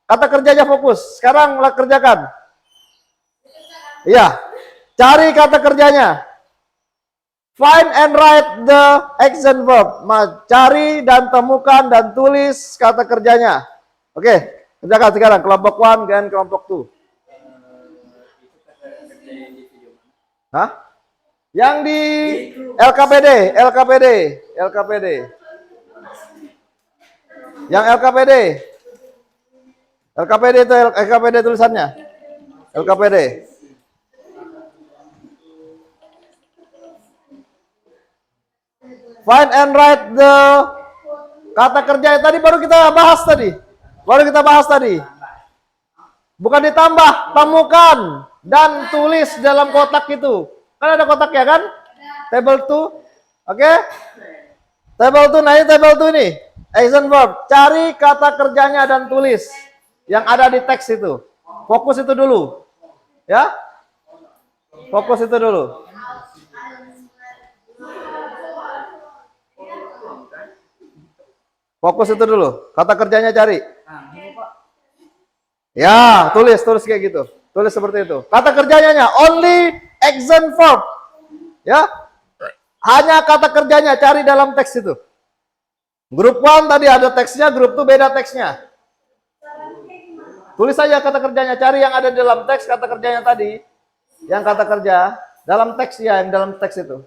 Kata kerjanya fokus. Sekarang kerjakan. Iya, cari kata kerjanya. Find and write the action verb. Cari dan temukan dan tulis kata kerjanya. Oke, kerjakan sekarang kelompok 1 dan kelompok 2. Hah? Yang di LKPD. Yang LKPD. LKPD itu LKPD tulisannya. LKPD. Find and write the kata kerja yang tadi baru kita bahas tadi. Bukan ditambah, temukan dan tulis dalam kotak itu. Kan ada kotaknya kan? Table 2. Oke? Table 2, nah ini table 2 nih. Action verb. Cari kata kerjanya dan tulis yang ada di teks itu. Fokus itu dulu. Ya? Fokus itu dulu. Fokus itu dulu. Kata kerjanya cari. Ya, tulis kayak gitu. Tulis seperti itu. Kata kerjanya only action verb. Ya. Hanya kata kerjanya cari dalam teks itu. Grup 1 tadi ada teksnya, grup 2 beda teksnya. Tulis saja kata kerjanya, cari yang ada dalam teks kata kerjanya tadi. Yang kata kerja dalam teks ya, yang dalam teks itu.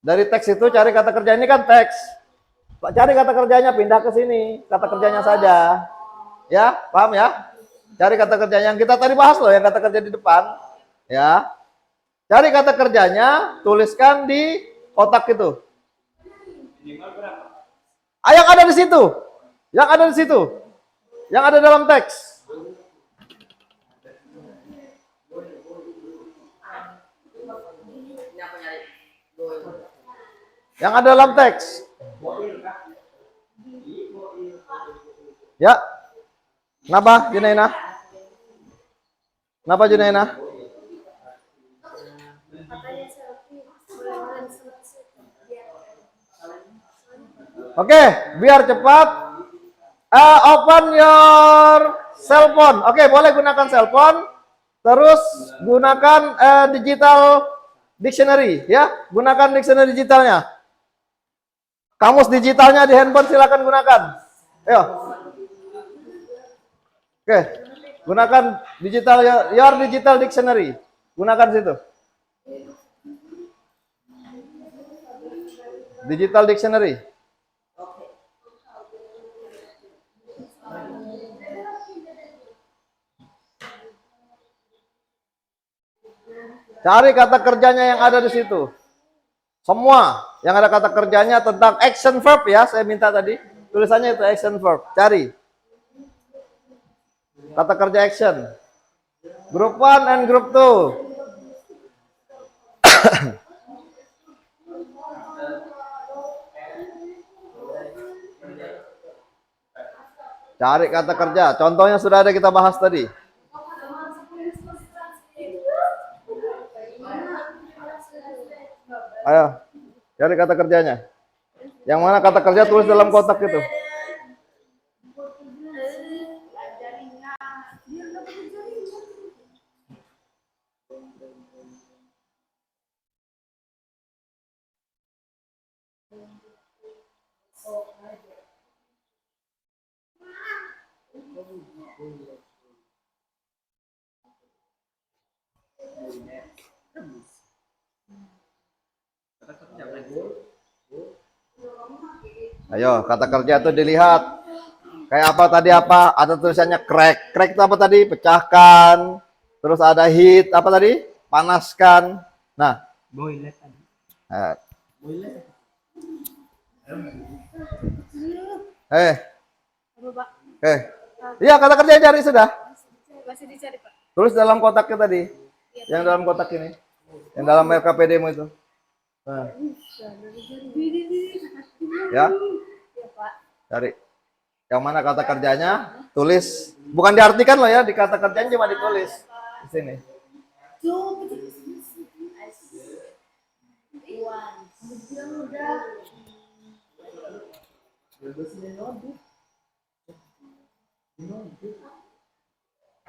Dari teks itu cari kata kerja, ini kan teks. Cari kata kerjanya, pindah ke sini, kata kerjanya saja. Ya, paham ya? Cari kata kerjanya yang kita tadi bahas loh, yang kata kerja di depan. Ya. Cari kata kerjanya, tuliskan di kotak itu. Yang ada di situ. Yang ada di situ. Yang ada dalam teks. Yang ada dalam teks. Ya. Kenapa, Junaina? Kenapa Junaina? Oke, biar cepat. Open your cell phone. Oke, boleh gunakan cell phone. Terus gunakan digital dictionary, ya. Gunakan dictionary digitalnya. Kamus digitalnya di handphone silakan gunakan. Ayo. Oke, gunakan digital your digital dictionary. Gunakan situ. Digital dictionary. Cari kata kerjanya yang ada di situ. Semua yang ada kata kerjanya tentang action verb ya, saya minta tadi. Tulisannya itu action verb. Cari. Kata kerja action. Group 1 and group 2. Cari kata kerja. Contohnya sudah ada kita bahas tadi. Ayo, cari kata kerjanya. Yang mana kata kerja tulis dalam kotak itu. Ayo, kata kerja itu dilihat. Kayak apa tadi apa? Ada tulisannya crack. Crack itu apa tadi? Pecahkan. Terus ada heat, apa tadi? Panaskan. Nah. Boiler tadi. Boiler. Iya, kata kerja cari sudah. Masih dicari, Pak. Tulis dalam kotaknya tadi. Yang dalam kotak ini. Yang dalam RKPD-mu itu. Nah. Ya. Cari. Yang mana kata kerjanya? Tulis. Bukan diartikan loh ya, di kata kerjanya cuma ditulis di sini.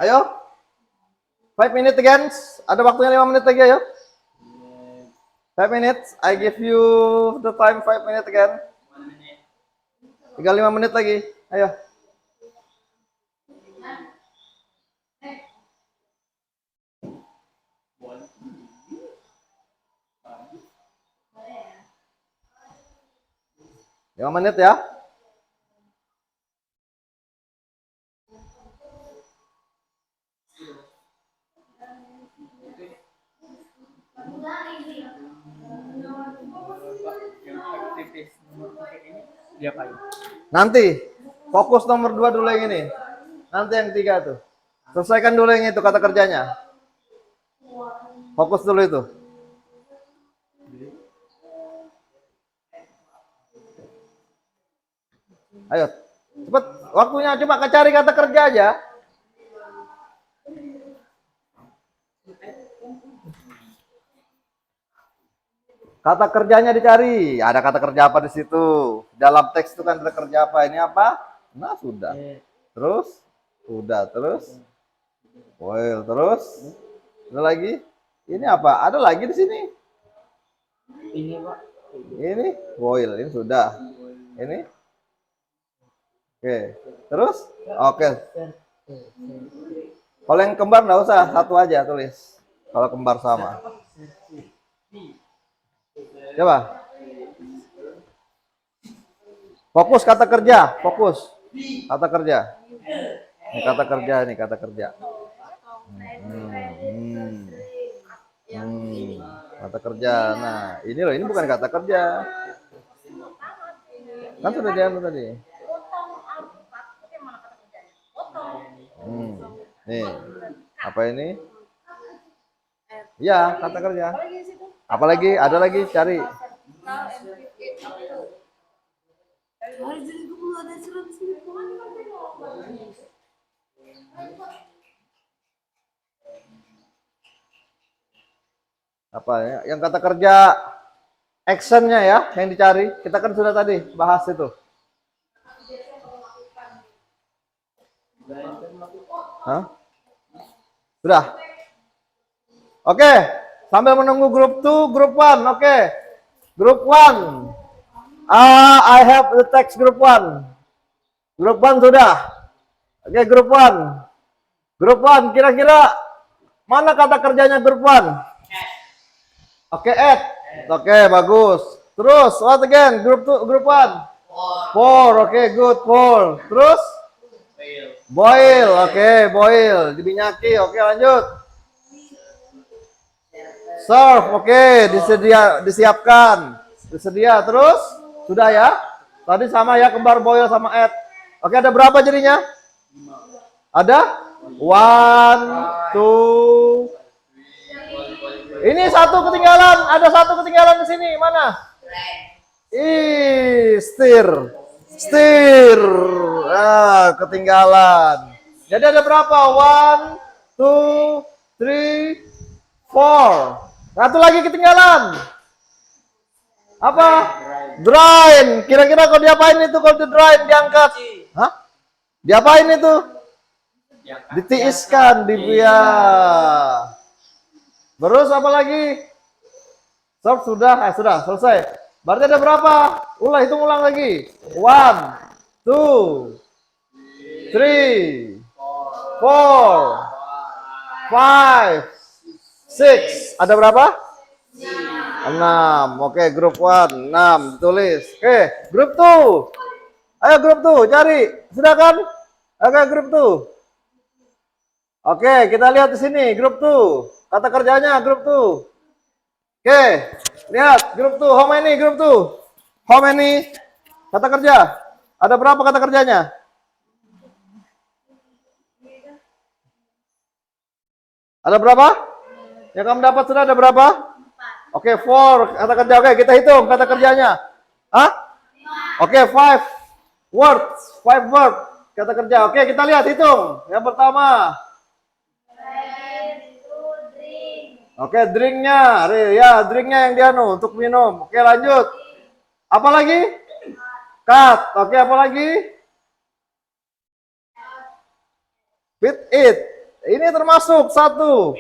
Ayo. 5 minutes again. Ada waktunya 5 menit lagi ayo. 5 minutes. I give you the time 5 minutes again. Tinggal 5 menit lagi. Ayo. Lima menit ya. Nanti fokus nomor 2 dulu yang ini. Nanti yang 3 tuh. Selesaikan dulu yang itu kata kerjanya. Fokus dulu itu. Ayo, cepet. Waktunya cuma cari kata kerja aja. Kata kerjanya dicari. Ada kata kerja apa di situ? Dalam teks itu kan ada kerja apa? Ini apa? Nah, sudah. Terus? Udah, terus? Well, terus? Ada lagi? Ini apa? Ada lagi di sini? Ini, Pak. Ini? Boil, ini sudah. Ini? Oke. Terus? Oke. Kalau yang kembar nggak usah, satu aja tulis. Kalau kembar sama. Coba. Fokus kata kerja, fokus. Kata kerja. Ini kata kerja, ini kata kerja. Kata kerja. Nah, ini loh, ini bukan kata kerja. Kan sudah diambil tadi. Nih, apa ini? Ya, kata kerja. Apalagi? Ada lagi, cari. Apa ya? Yang kata kerja actionnya ya, yang dicari. Kita kan sudah tadi bahas itu. Hah? Sudah. Oke, sambil menunggu grup 2, grup 1. Oke. Grup 1. I have the text group 1. Grup 1 sudah. Oke, grup 1. Grup 1 kira-kira mana kata kerjanya grup 1? Oke, add. Oke, bagus. Terus what again? Grup 2, grup 1. Pour. Oke, good. Pour. Terus boil. Oke, boil. Diminyaki. Oke, lanjut. Serve. Oke, disiapkan. Disedia. Terus sudah ya. Tadi sama ya, kembar boil sama add. Oke, ada berapa jadinya? Ada 1, 2. Ini satu ketinggalan. Ada satu ketinggalan di sini. Mana? Stir. Ketinggalan. Jadi ada berapa? 1, 2, 3, 4. Satu lagi ketinggalan. Apa? Drain. Kira-kira kalau diapain itu kalau di drain diangkat? Hah? Diapain itu? Ditiiskan, dibiar. Terus apa lagi? Stop, sudah, sudah selesai. Berarti ada berapa? Hitung ulang lagi. 1, 2, 3, 4, 5, 6. Ada berapa? 6. Oke, grup 1, 6 ditulis. Oke, grup 2. Ayo grup 2, cari. Sudah kan? Oke, grup 2. Oke, kita lihat di sini grup 2. Kata kerjanya grup 2. Oke, lihat grup 2. How many grup 2? How many? Kata kerja. Ada berapa kata kerjanya? Ada berapa? Yang kamu dapat sudah ada berapa? Oke, 4 kata kerja. Oke, kita hitung kata kerjanya. Hah? Oke, 5 words, 5 verb kata kerja. Oke, kita lihat hitung. Yang pertama. Oke, drinknya, ya drinknya yang dianu untuk minum. Oke, lanjut. Apa lagi? Cut. Oke, apa lagi? Beat it. Ini termasuk 1.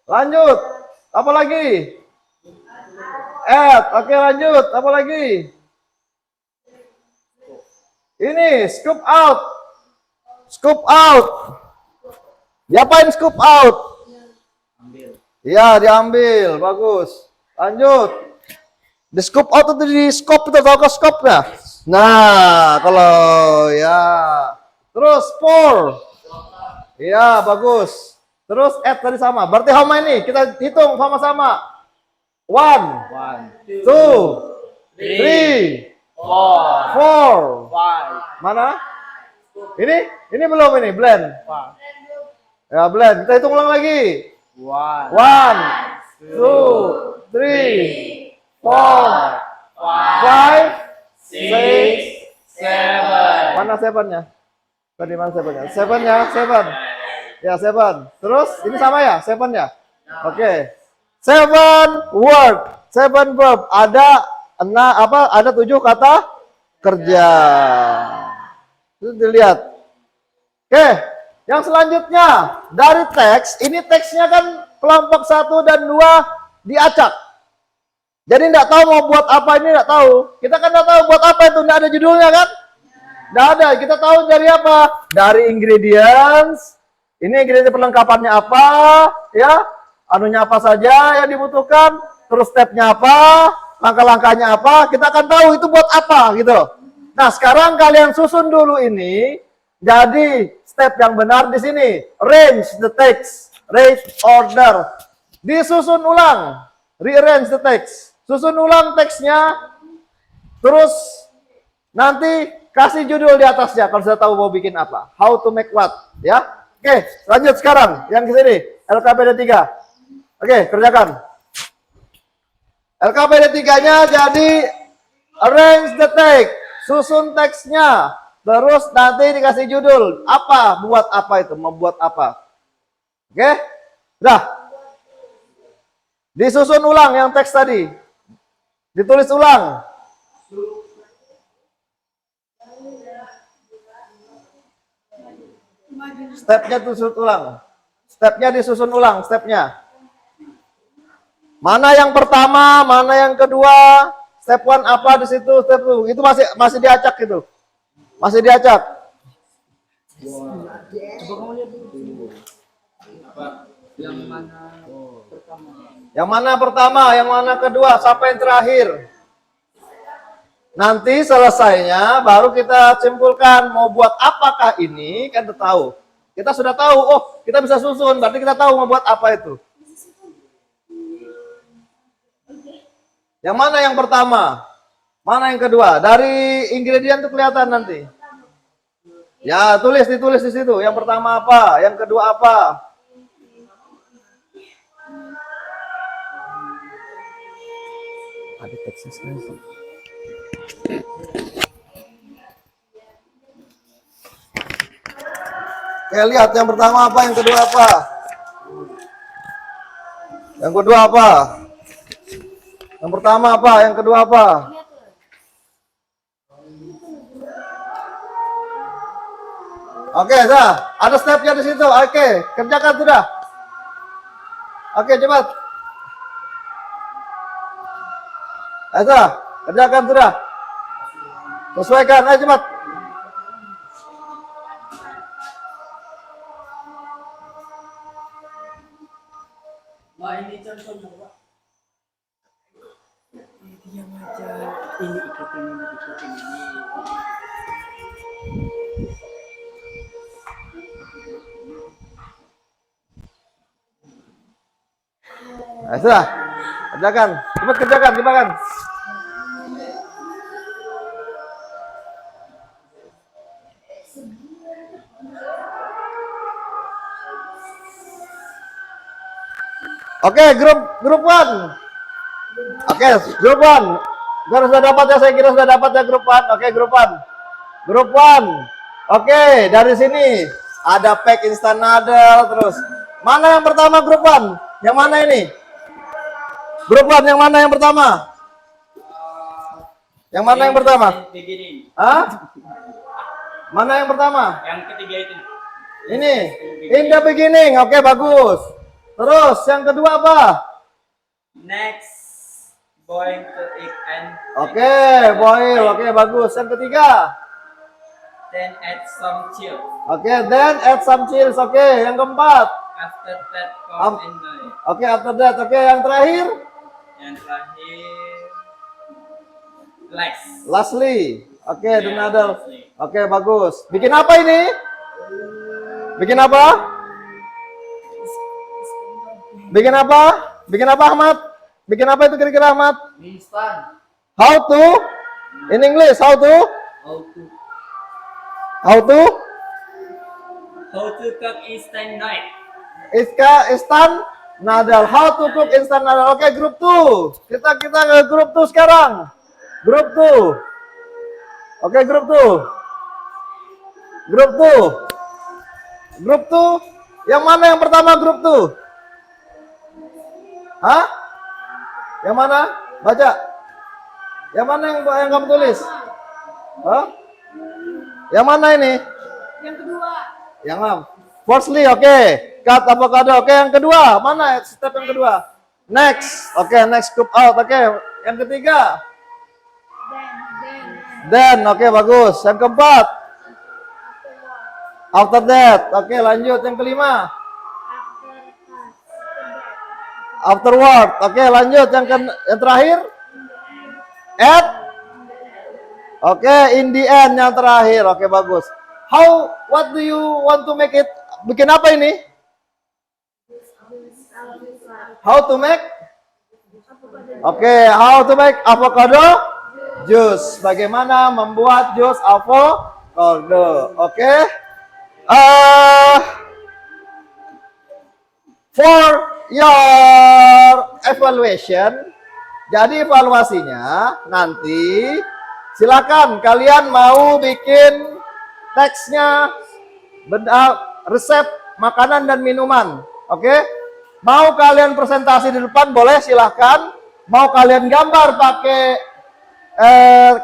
Lanjut. Apa lagi? Add. Oke, lanjut. Apa lagi? Ini scoop out. Scoop out. Diapain scoop out? Iya, diambil. Bagus. Lanjut. Di scoop out itu di scope itu, tahu ke scope-nya? Nah, kalau ya. Terus pour. Iya, bagus. Terus add tadi sama. Berarti how many? Kita hitung sama-sama. 1, 2, 3, 4. Mana? Ini belum ini, blend. Ya, blend. Kita hitung ulang lagi. 1, 2, 3, 4, 5, 6, 7. Mana 7-nya? Tadi mana 7-nya? 7-nya, 7. Ya, 7. Terus ini sama ya, 7-nya. Oke. 7 word, 7 verb. Ada ada 7 kata kerja. Itu dilihat. Oke. Yang selanjutnya dari teks, ini teksnya kan kelompok 1 dan 2 diacak. Jadi enggak tahu mau buat apa, ini enggak tahu. Kita kan enggak tahu buat apa itu, enggak ada judulnya kan? Enggak ada. Kita tahu dari apa? Dari ingredients. Ini ingredient perlengkapannya apa, ya? Anunya apa saja yang dibutuhkan, terus stepnya apa, langkah-langkahnya apa, kita akan tahu itu buat apa gitu. Nah, sekarang kalian susun dulu ini. Jadi step yang benar di sini, arrange the text, arrange order. Disusun ulang, rearrange the text. Susun ulang teksnya, terus nanti kasih judul di atasnya kalau sudah tahu mau bikin apa. How to make what, ya. Oke, lanjut sekarang yang ke sini, LKPD 3. Oke, kerjakan. LKPD 3-nya jadi arrange the text, susun teksnya. Terus nanti dikasih judul apa, buat apa itu, membuat apa. Oke, udah. Disusun ulang yang teks tadi. Ditulis ulang. Stepnya disusun ulang. Stepnya disusun ulang, stepnya. Mana yang pertama, mana yang kedua, step 1 apa di situ, step 2. Itu masih diacak itu. Masih diacak. Yang mana pertama, yang mana kedua, sampai yang terakhir. Nanti selesainya baru kita simpulkan mau buat apakah ini, kan kita tahu. Kita sudah tahu, oh kita bisa susun, berarti kita tahu mau buat apa itu. Yang mana yang pertama? Mana yang kedua? Dari ingredient itu kelihatan nanti. Ya, ditulis di situ. Yang pertama apa? Yang kedua apa? Ada teksnya sekali. Oke, lihat yang pertama apa, yang kedua apa? Yang kedua apa? Yang pertama apa? Yang kedua apa? Oke, dah. Ada stepnya di situ. Oke, kerjakan sudah. Oke, cepat. Ayo, kerjakan sudah. Sesuaikan, ayo cepat. Wah, ini contohnya, Pak. Diam aja. Ini ikutin ini. Ayo sudah. Kerjakan. Cepat kerjakan. Oke, grup 1. Oke, grup 1. Sudah dapat ya, saya kira sudah dapat ya grup 1. Oke, grup 1. Grup 1. Oke, dari sini ada pack instant noodle terus. Mana yang pertama grup 1? Yang mana ini? Grup 1 yang mana yang pertama? Yang mana yang pertama? Beginning. Hah? Mana yang pertama? Yang ketiga itu. Ini. In the beginning. Oke, bagus. Terus yang kedua apa? Next, going to eat and Oke, boil. Oke, bagus. Yang ketiga? then add some chill. Oke, then add some cheese. Oke, yang keempat? After that, come enjoy. Oke, after that. Oke, yang terakhir? Yang terakhir, last. Lastly. Oke, the Yeah, noodle. lastly. Oke, bagus. Bikin apa ini? Bikin apa? Bikin apa? Bikin apa, Ahmad? Bikin apa itu kira-kira, Ahmad? Instant. How to? In English, how to? How to How to? cook instant night. Instant noodle. How to cook instant noodle. Oke, grup 2. Kita ke grup 2 sekarang. Grup 2. Oke, grup 2. Grup 2. Grup 2. Yang mana yang pertama grup 2? Hah? Yang mana? Baca. Yang mana yang kamu tulis? Hah? Yang mana ini? Yang kedua. Yang mana? Firstly, oke. Cut avocado. Oke, yang kedua. Mana step yang kedua? Next. Oke, next scoop out. Oke, yang ketiga. Then, oke, bagus. Yang keempat. After that. Oke, lanjut. Yang kelima. Afterward. Oke, lanjut. Yang terakhir. At. Oke, in the end yang terakhir. Oke, bagus. What do you want to make it? Bikin apa ini? How to make? Oke, how to make avocado juice. Bagaimana membuat jus avocado? Oke. For your evaluation, jadi evaluasinya nanti silakan kalian mau bikin teksnya, benda, resep makanan dan minuman, oke? Mau kalian presentasi di depan boleh, silahkan. Mau kalian gambar pakai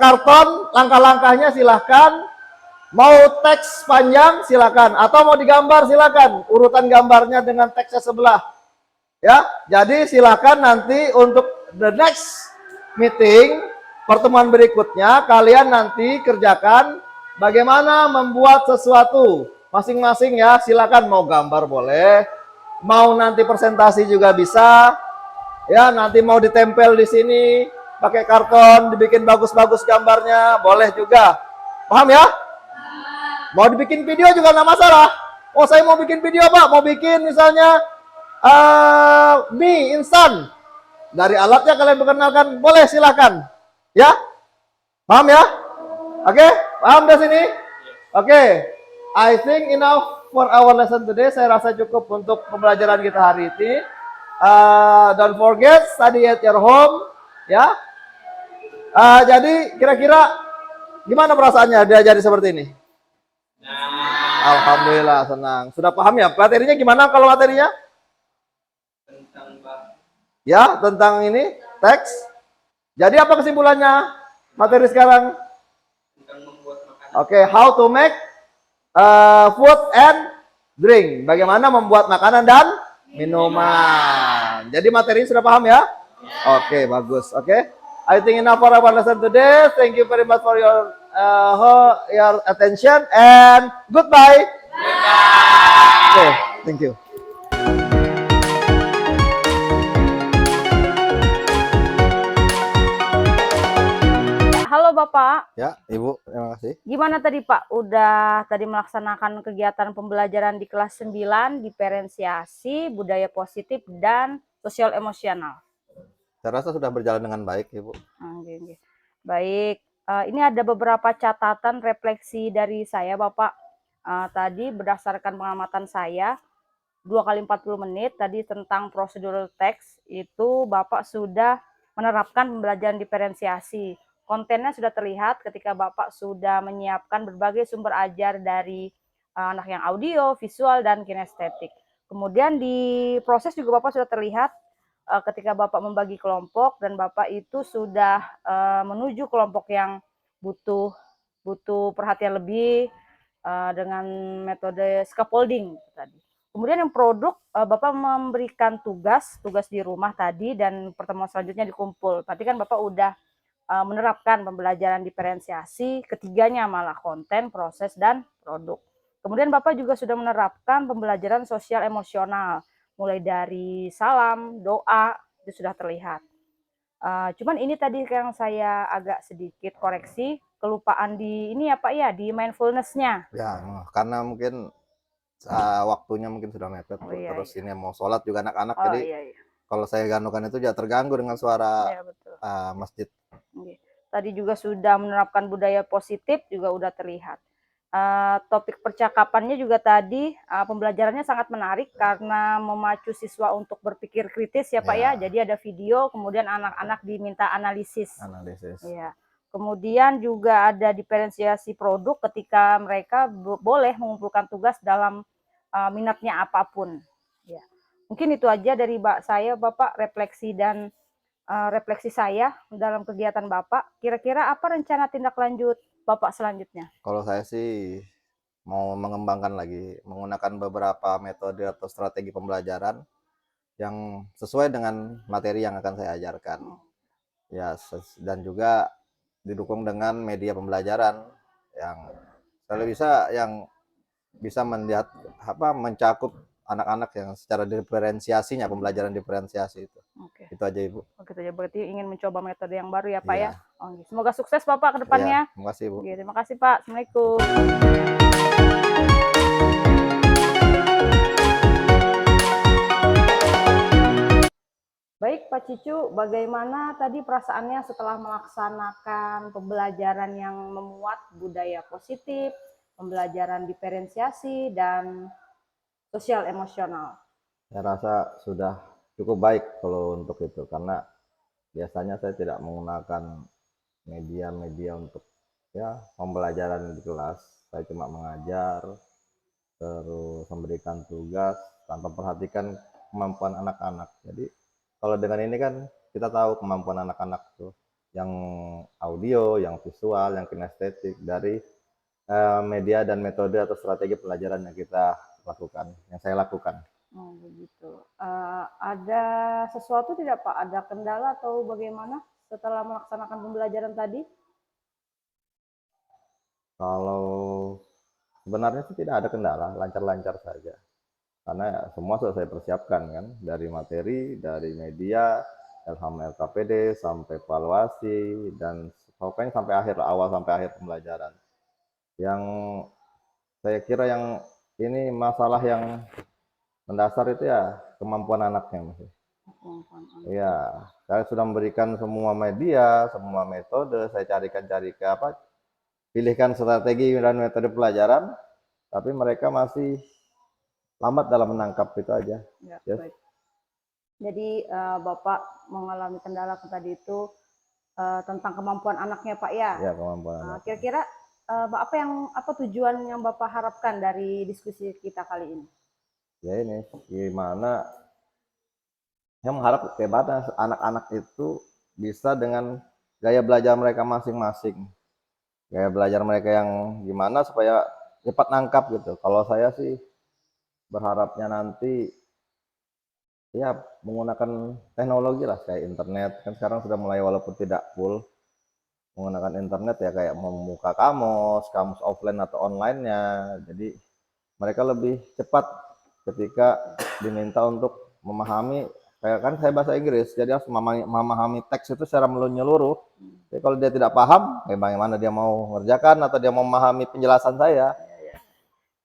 karton, langkah-langkahnya silahkan. Mau teks panjang silahkan, atau mau digambar silahkan. Urutan gambarnya dengan teksnya sebelah. Ya, jadi silahkan nanti untuk the next meeting, pertemuan berikutnya, kalian nanti kerjakan bagaimana membuat sesuatu masing-masing ya. Silakan, mau gambar boleh, mau nanti presentasi juga bisa ya. Nanti mau ditempel di sini pakai karton, dibikin bagus-bagus gambarnya boleh juga. Paham ya? Mau dibikin video juga nggak masalah. Oh, saya mau bikin video Pak, mau bikin misalnya mie instan. Dari alatnya kalian perkenalkan, boleh silakan. Ya? Paham ya? Oke, paham dari sini? Oke. I think enough for our lesson today. Saya rasa cukup untuk pembelajaran kita hari ini. Don't forget study at your home, ya. Jadi kira-kira gimana perasaannya diajari seperti ini? Alhamdulillah senang. Sudah paham ya? Materinya gimana kalau materinya? Ya, tentang ini teks. Jadi apa kesimpulannya materi sekarang? Oke, how to make food and drink. Bagaimana membuat makanan dan minuman. Jadi materinya sudah paham ya? Oke, bagus. Oke. I think enough for our lesson today. Thank you very much for your attention and goodbye. Okay, thank you. Halo Bapak, Ya, Ibu, terima kasih. gimana tadi Pak? Udah tadi melaksanakan kegiatan pembelajaran di kelas 9, diferensiasi, budaya positif, dan sosial emosional. Saya rasa sudah berjalan dengan baik, Ibu. Oke. Baik, ini ada beberapa catatan refleksi dari saya Bapak. Tadi berdasarkan pengamatan saya, 2 kali 40 menit tadi tentang prosedural text, itu Bapak sudah menerapkan pembelajaran diferensiasi. Kontennya sudah terlihat ketika Bapak sudah menyiapkan berbagai sumber ajar dari anak yang audio, visual, dan kinestetik. Kemudian di proses juga Bapak sudah terlihat ketika Bapak membagi kelompok dan Bapak itu sudah menuju kelompok yang butuh perhatian lebih dengan metode scaffolding tadi. Kemudian yang produk, Bapak memberikan tugas di rumah tadi dan pertemuan selanjutnya dikumpul. Berarti kan Bapak udah menerapkan pembelajaran diferensiasi, ketiganya malah konten, proses, dan produk. Kemudian Bapak juga sudah menerapkan pembelajaran sosial emosional, mulai dari salam, doa, itu sudah terlihat. Cuman ini tadi yang saya agak sedikit koreksi, kelupaan di ini ya Pak ya, di mindfulness-nya. Ya, karena mungkin waktunya mungkin sudah mepet, Oh, iya, terus iya. ini mau sholat juga anak-anak, Oh jadi iya, iya. kalau saya ganukan itu ya terganggu dengan suara Iya, betul. masjid. Oke. Tadi juga sudah menerapkan budaya positif juga udah terlihat. Topik percakapannya juga tadi pembelajarannya sangat menarik karena memacu siswa untuk berpikir kritis ya Pak ya. Ya. Jadi ada video, kemudian anak-anak diminta analisis. Analisis. Ya. Kemudian juga ada diferensiasi produk ketika mereka boleh mengumpulkan tugas dalam minatnya apapun. Ya. Mungkin itu aja dari saya Bapak, refleksi dan refleksi saya dalam kegiatan Bapak. Kira-kira apa rencana tindak lanjut Bapak selanjutnya? Kalau saya sih mau mengembangkan lagi, menggunakan beberapa metode atau strategi pembelajaran yang sesuai dengan materi yang akan saya ajarkan. Ya, dan juga didukung dengan media pembelajaran yang kalau bisa melihat mencakup anak-anak yang secara diferensiasinya, pembelajaran diferensiasi itu. Oke. Itu aja Ibu. Oke, ya berarti ingin mencoba metode yang baru ya Pak Iya. ya. Oke. Semoga sukses Bapak ke depannya. Iya, terima kasih Bu. Oke, terima kasih Pak. Assalamualaikum. Baik Pak Cicu, bagaimana tadi perasaannya setelah melaksanakan pembelajaran yang memuat budaya positif, pembelajaran diferensiasi, dan sosial emosional? Saya rasa sudah cukup baik kalau untuk itu, karena biasanya saya tidak menggunakan media-media untuk pembelajaran di kelas. Saya cuma mengajar, terus memberikan tugas tanpa perhatikan kemampuan anak-anak. Jadi kalau dengan ini kan kita tahu kemampuan anak-anak tuh yang audio, yang visual, yang kinestetik dari media dan metode atau strategi pelajaran yang kita lakukan, yang saya lakukan. Oh, begitu. Ada sesuatu tidak Pak? Ada kendala atau bagaimana setelah melaksanakan pembelajaran tadi? Kalau sebenarnya sih tidak ada kendala, lancar-lancar saja. Karena ya, semua sudah saya persiapkan kan, dari materi, dari media, LKPD, sampai evaluasi, dan pokoknya sampai akhir, awal sampai akhir pembelajaran. Yang saya kira yang ini masalah yang mendasar itu ya kemampuan anaknya, Mas. Kemampuan anak. Iya, saya sudah memberikan semua media, semua metode, saya pilihkan strategi dan metode pelajaran, tapi mereka masih lambat dalam menangkap itu aja. Ya, Yes. baik. Jadi Bapak mengalami kendala tadi itu tentang kemampuan anaknya Pak ya. Ya, kemampuan anak. Kira-kira apa tujuan yang Bapak harapkan dari diskusi kita kali ini? Ya ini gimana yang mengharap bagaimana anak-anak itu bisa dengan gaya belajar mereka masing-masing. Gaya belajar mereka yang gimana supaya cepat nangkap gitu. Kalau saya sih berharapnya nanti ya menggunakan teknologi lah kayak internet. Kan sekarang sudah mulai walaupun tidak full menggunakan internet ya kayak membuka kamus offline atau online-nya. Jadi mereka lebih cepat ketika diminta untuk memahami, kayak kan saya bahasa Inggris, jadi harus memahami teks itu secara menyeluruh. Jadi kalau dia tidak paham, bagaimana dia mau mengerjakan atau dia mau memahami penjelasan saya.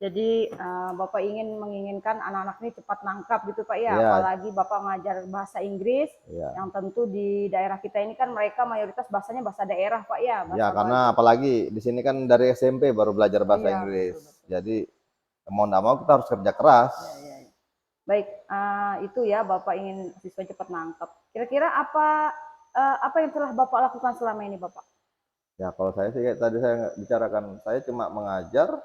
Jadi Bapak menginginkan anak-anak ini cepat nangkap gitu Pak ya, Ya. apalagi Bapak mengajar bahasa Inggris, Ya. yang tentu di daerah kita ini kan mereka mayoritas bahasanya bahasa daerah Pak ya. Ya, karena apalagi di sini kan dari SMP baru belajar bahasa Inggris. Betul. Jadi mau tidak mau kita harus kerja keras. Ya. Baik, itu ya Bapak ingin siswa cepat nangkap. Kira-kira apa yang telah Bapak lakukan selama ini Bapak? Ya, kalau saya sih kayak tadi saya bicarakan, saya cuma mengajar.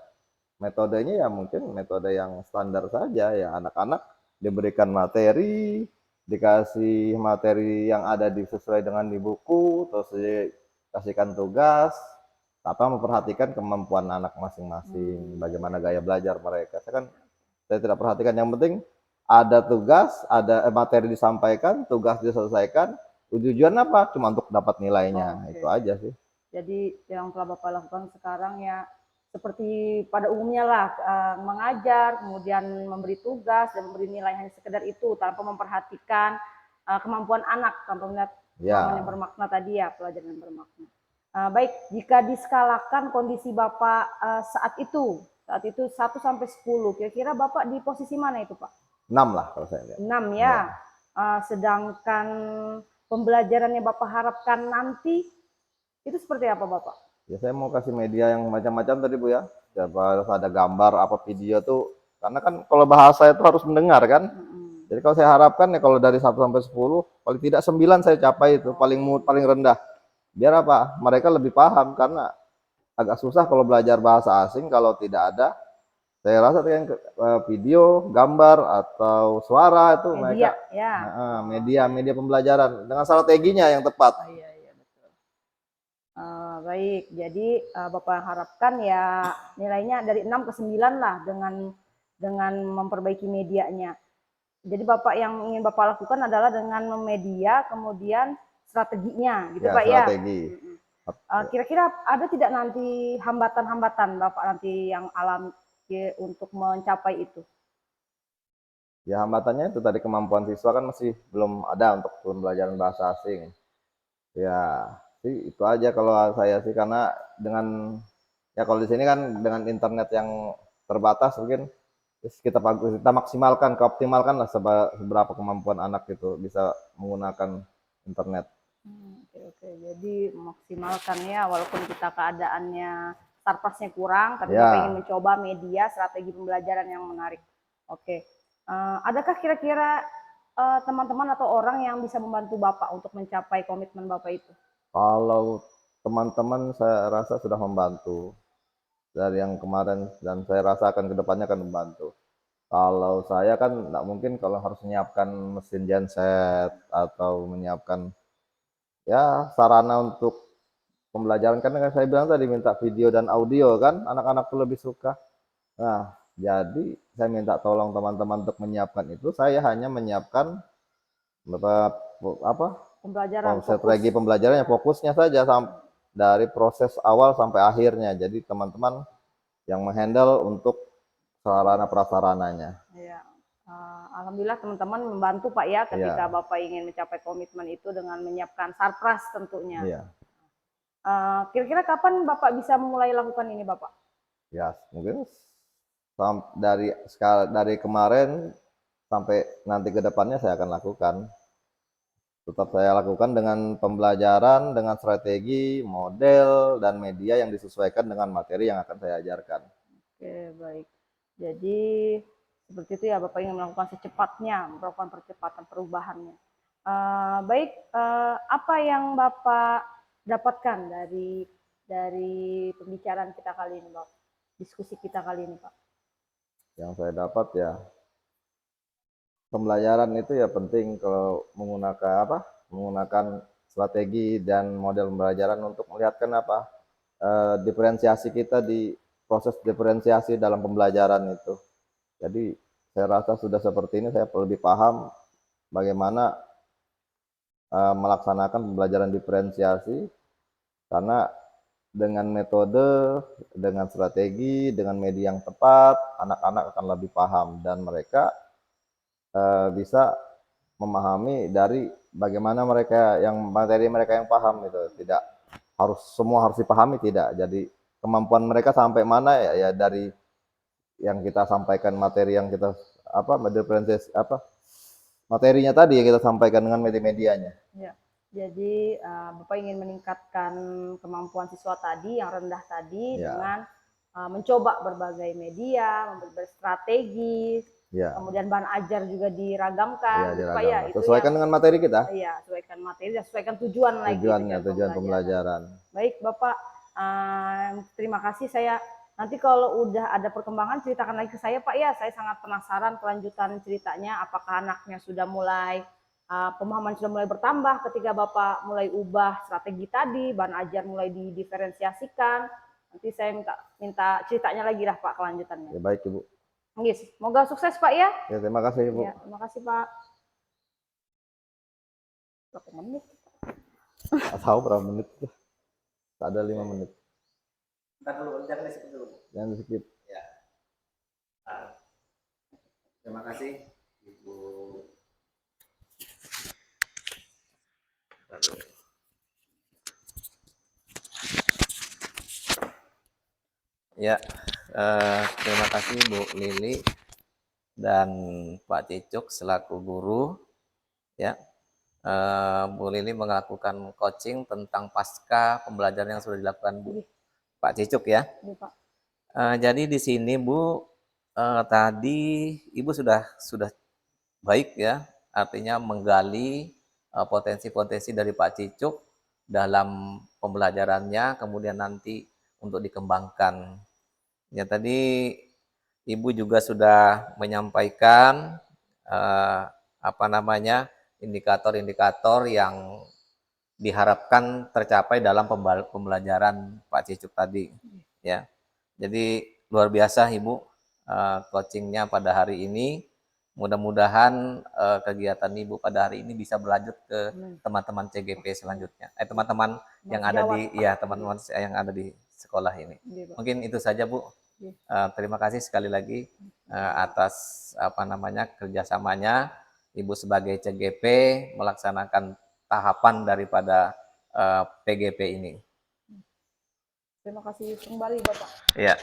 Metodenya ya mungkin metode yang standar saja ya, anak-anak diberikan materi, dikasih materi yang ada sesuai dengan di buku, terus dikasihkan tugas, memperhatikan kemampuan anak masing-masing, bagaimana gaya belajar mereka. Saya tidak perhatikan, yang penting ada tugas, ada materi disampaikan, tugas diselesaikan, tujuan apa? Cuma untuk dapat nilainya, itu aja sih. Jadi yang telah Bapak lakukan sekarang ya seperti pada umumnya lah, mengajar, kemudian memberi tugas dan memberi nilai hanya sekedar itu tanpa memperhatikan kemampuan anak, tanpa melihat pemahaman yang bermakna tadi ya, pelajaran yang bermakna. Baik, jika diskalakan kondisi Bapak saat itu 1 sampai 10, kira-kira Bapak di posisi mana itu Pak? 6 lah kalau saya lihat. 6 ya. Sedangkan pembelajaran yang Bapak harapkan nanti itu seperti apa Bapak? Ya saya mau kasih media yang macam-macam tadi Bu ya. Harus ada gambar, apa video tuh. Karena kan kalau bahasa itu harus mendengar kan. Jadi kalau saya harapkan ya kalau dari 1 sampai 10, paling tidak 9 saya capai itu, paling rendah. Biar apa? Mereka lebih paham, karena agak susah kalau belajar bahasa asing kalau tidak ada, saya rasa dengan video, gambar atau suara itu Media, mereka ya. media pembelajaran dengan strateginya yang tepat. Iya, betul. Baik, jadi Bapak harapkan ya nilainya dari 6 ke 9 lah dengan memperbaiki medianya. Jadi yang ingin Bapak lakukan adalah dengan media, kemudian strateginya, gitu Ya, Pak strategi. ya. Kira-kira ada tidak nanti hambatan-hambatan Bapak nanti yang alami untuk mencapai itu? Ya hambatannya itu tadi, kemampuan siswa kan masih belum ada untuk pembelajaran bahasa asing. Ya sih itu aja kalau saya sih, karena ya kalau di sini kan dengan internet yang terbatas mungkin kita maksimalkan, optimalkan lah seberapa kemampuan anak itu bisa menggunakan internet. Oke. Jadi maksimalkan ya, walaupun kita keadaannya sarpasnya kurang, tapi Ya. Bapak ingin mencoba media strategi pembelajaran yang menarik. Oke. Adakah kira-kira teman-teman atau orang yang bisa membantu Bapak untuk mencapai komitmen Bapak itu? Kalau teman-teman saya rasa sudah membantu dari yang kemarin, dan saya rasa akan kedepannya akan membantu. Kalau saya kan nggak mungkin kalau harus menyiapkan mesin genset atau menyiapkan ya sarana untuk pembelajaran, karena kan saya bilang tadi minta video dan audio kan anak-anak tuh lebih suka. Nah, jadi saya minta tolong teman-teman untuk menyiapkan itu. Saya hanya menyiapkan apa Pembelajaran strategi fokus. pembelajarannya, fokusnya saja dari proses awal sampai akhirnya. Jadi teman-teman yang menghandle untuk sarana prasarananya. Ya. Alhamdulillah teman-teman membantu Pak ya ketika Iya, Bapak ingin mencapai komitmen itu dengan menyiapkan sarpras tentunya. iya. Kira-kira kapan Bapak bisa mulai lakukan ini Bapak? Ya, mungkin dari kemarin sampai nanti ke depannya saya akan lakukan. Tetap saya lakukan dengan pembelajaran, dengan strategi, model, dan media yang disesuaikan dengan materi yang akan saya ajarkan. Oke, baik. Jadi seperti itu ya Bapak ingin melakukan secepatnya, melakukan percepatan perubahannya. Baik, apa yang Bapak dapatkan dari pembicaraan kita kali ini, Pak? Diskusi kita kali ini, Pak. Yang saya dapat ya, pembelajaran itu ya penting kalau menggunakan strategi dan model pembelajaran untuk melihatkan diferensiasi kita di proses diferensiasi dalam pembelajaran itu. Jadi saya rasa sudah seperti ini saya lebih paham bagaimana melaksanakan pembelajaran diferensiasi, karena dengan metode, dengan strategi, dengan media yang tepat, anak-anak akan lebih paham dan mereka bisa memahami dari bagaimana materi mereka yang paham itu. Tidak semua harus dipahami, tidak. Jadi kemampuan mereka sampai mana ya dari yang kita sampaikan, materi yang kita materinya tadi yang kita sampaikan dengan media-medianya. Ya. Jadi Bapak ingin meningkatkan kemampuan siswa tadi yang rendah tadi Ya. dengan mencoba berbagai media, berstrategi, Ya. kemudian bahan ajar juga diragamkan, Ya, Pak ya. Itu sesuaikan dengan materi kita. Iya, sesuaikan materi dan sesuaikan tujuan lagi Tujuan pembelajaran. Baik, Bapak, terima kasih. Saya nanti kalau udah ada perkembangan ceritakan lagi ke saya, Pak ya. Saya sangat penasaran kelanjutan ceritanya. Apakah anaknya sudah mulai pemahaman sudah mulai bertambah ketika Bapak mulai ubah strategi tadi, bahan ajar mulai didiferensiasikan. Nanti saya minta ceritanya lagi lah Pak kelanjutannya. Ya, baik Ibu. Yes. Semoga sukses Pak ya. Ya, terima kasih Ibu. Ya, terima kasih Pak. Berapa menit? Nggak tahu berapa menit tuh. Ada 5 menit. Ntar dulu, jangan di skip dulu. Jangan di skip. Ya. Terima kasih Ibu. Ya, terima kasih Bu Lili dan Pak Cicuk selaku guru. Ya, Bu Lili melakukan coaching tentang pasca pembelajaran yang sudah dilakukan Pak Cicuk ya. Jadi di sini Bu, tadi Ibu sudah baik ya, artinya menggali potensi-potensi dari Pak Cicuk dalam pembelajarannya, kemudian nanti untuk dikembangkan. Ya tadi Ibu juga sudah menyampaikan indikator-indikator yang diharapkan tercapai dalam pembelajaran Pak Cicuk tadi. Ya, jadi luar biasa Ibu coachingnya pada hari ini. Mudah-mudahan kegiatan Ibu pada hari ini bisa berlanjut ke teman-teman CGP selanjutnya. Teman-teman yang ada teman-teman yang ada di sekolah ini. Mungkin itu saja Bu. Terima kasih sekali lagi atas kerjasamanya Ibu sebagai CGP melaksanakan tahapan daripada PGP ini. Terima kasih kembali Bapak. Ya.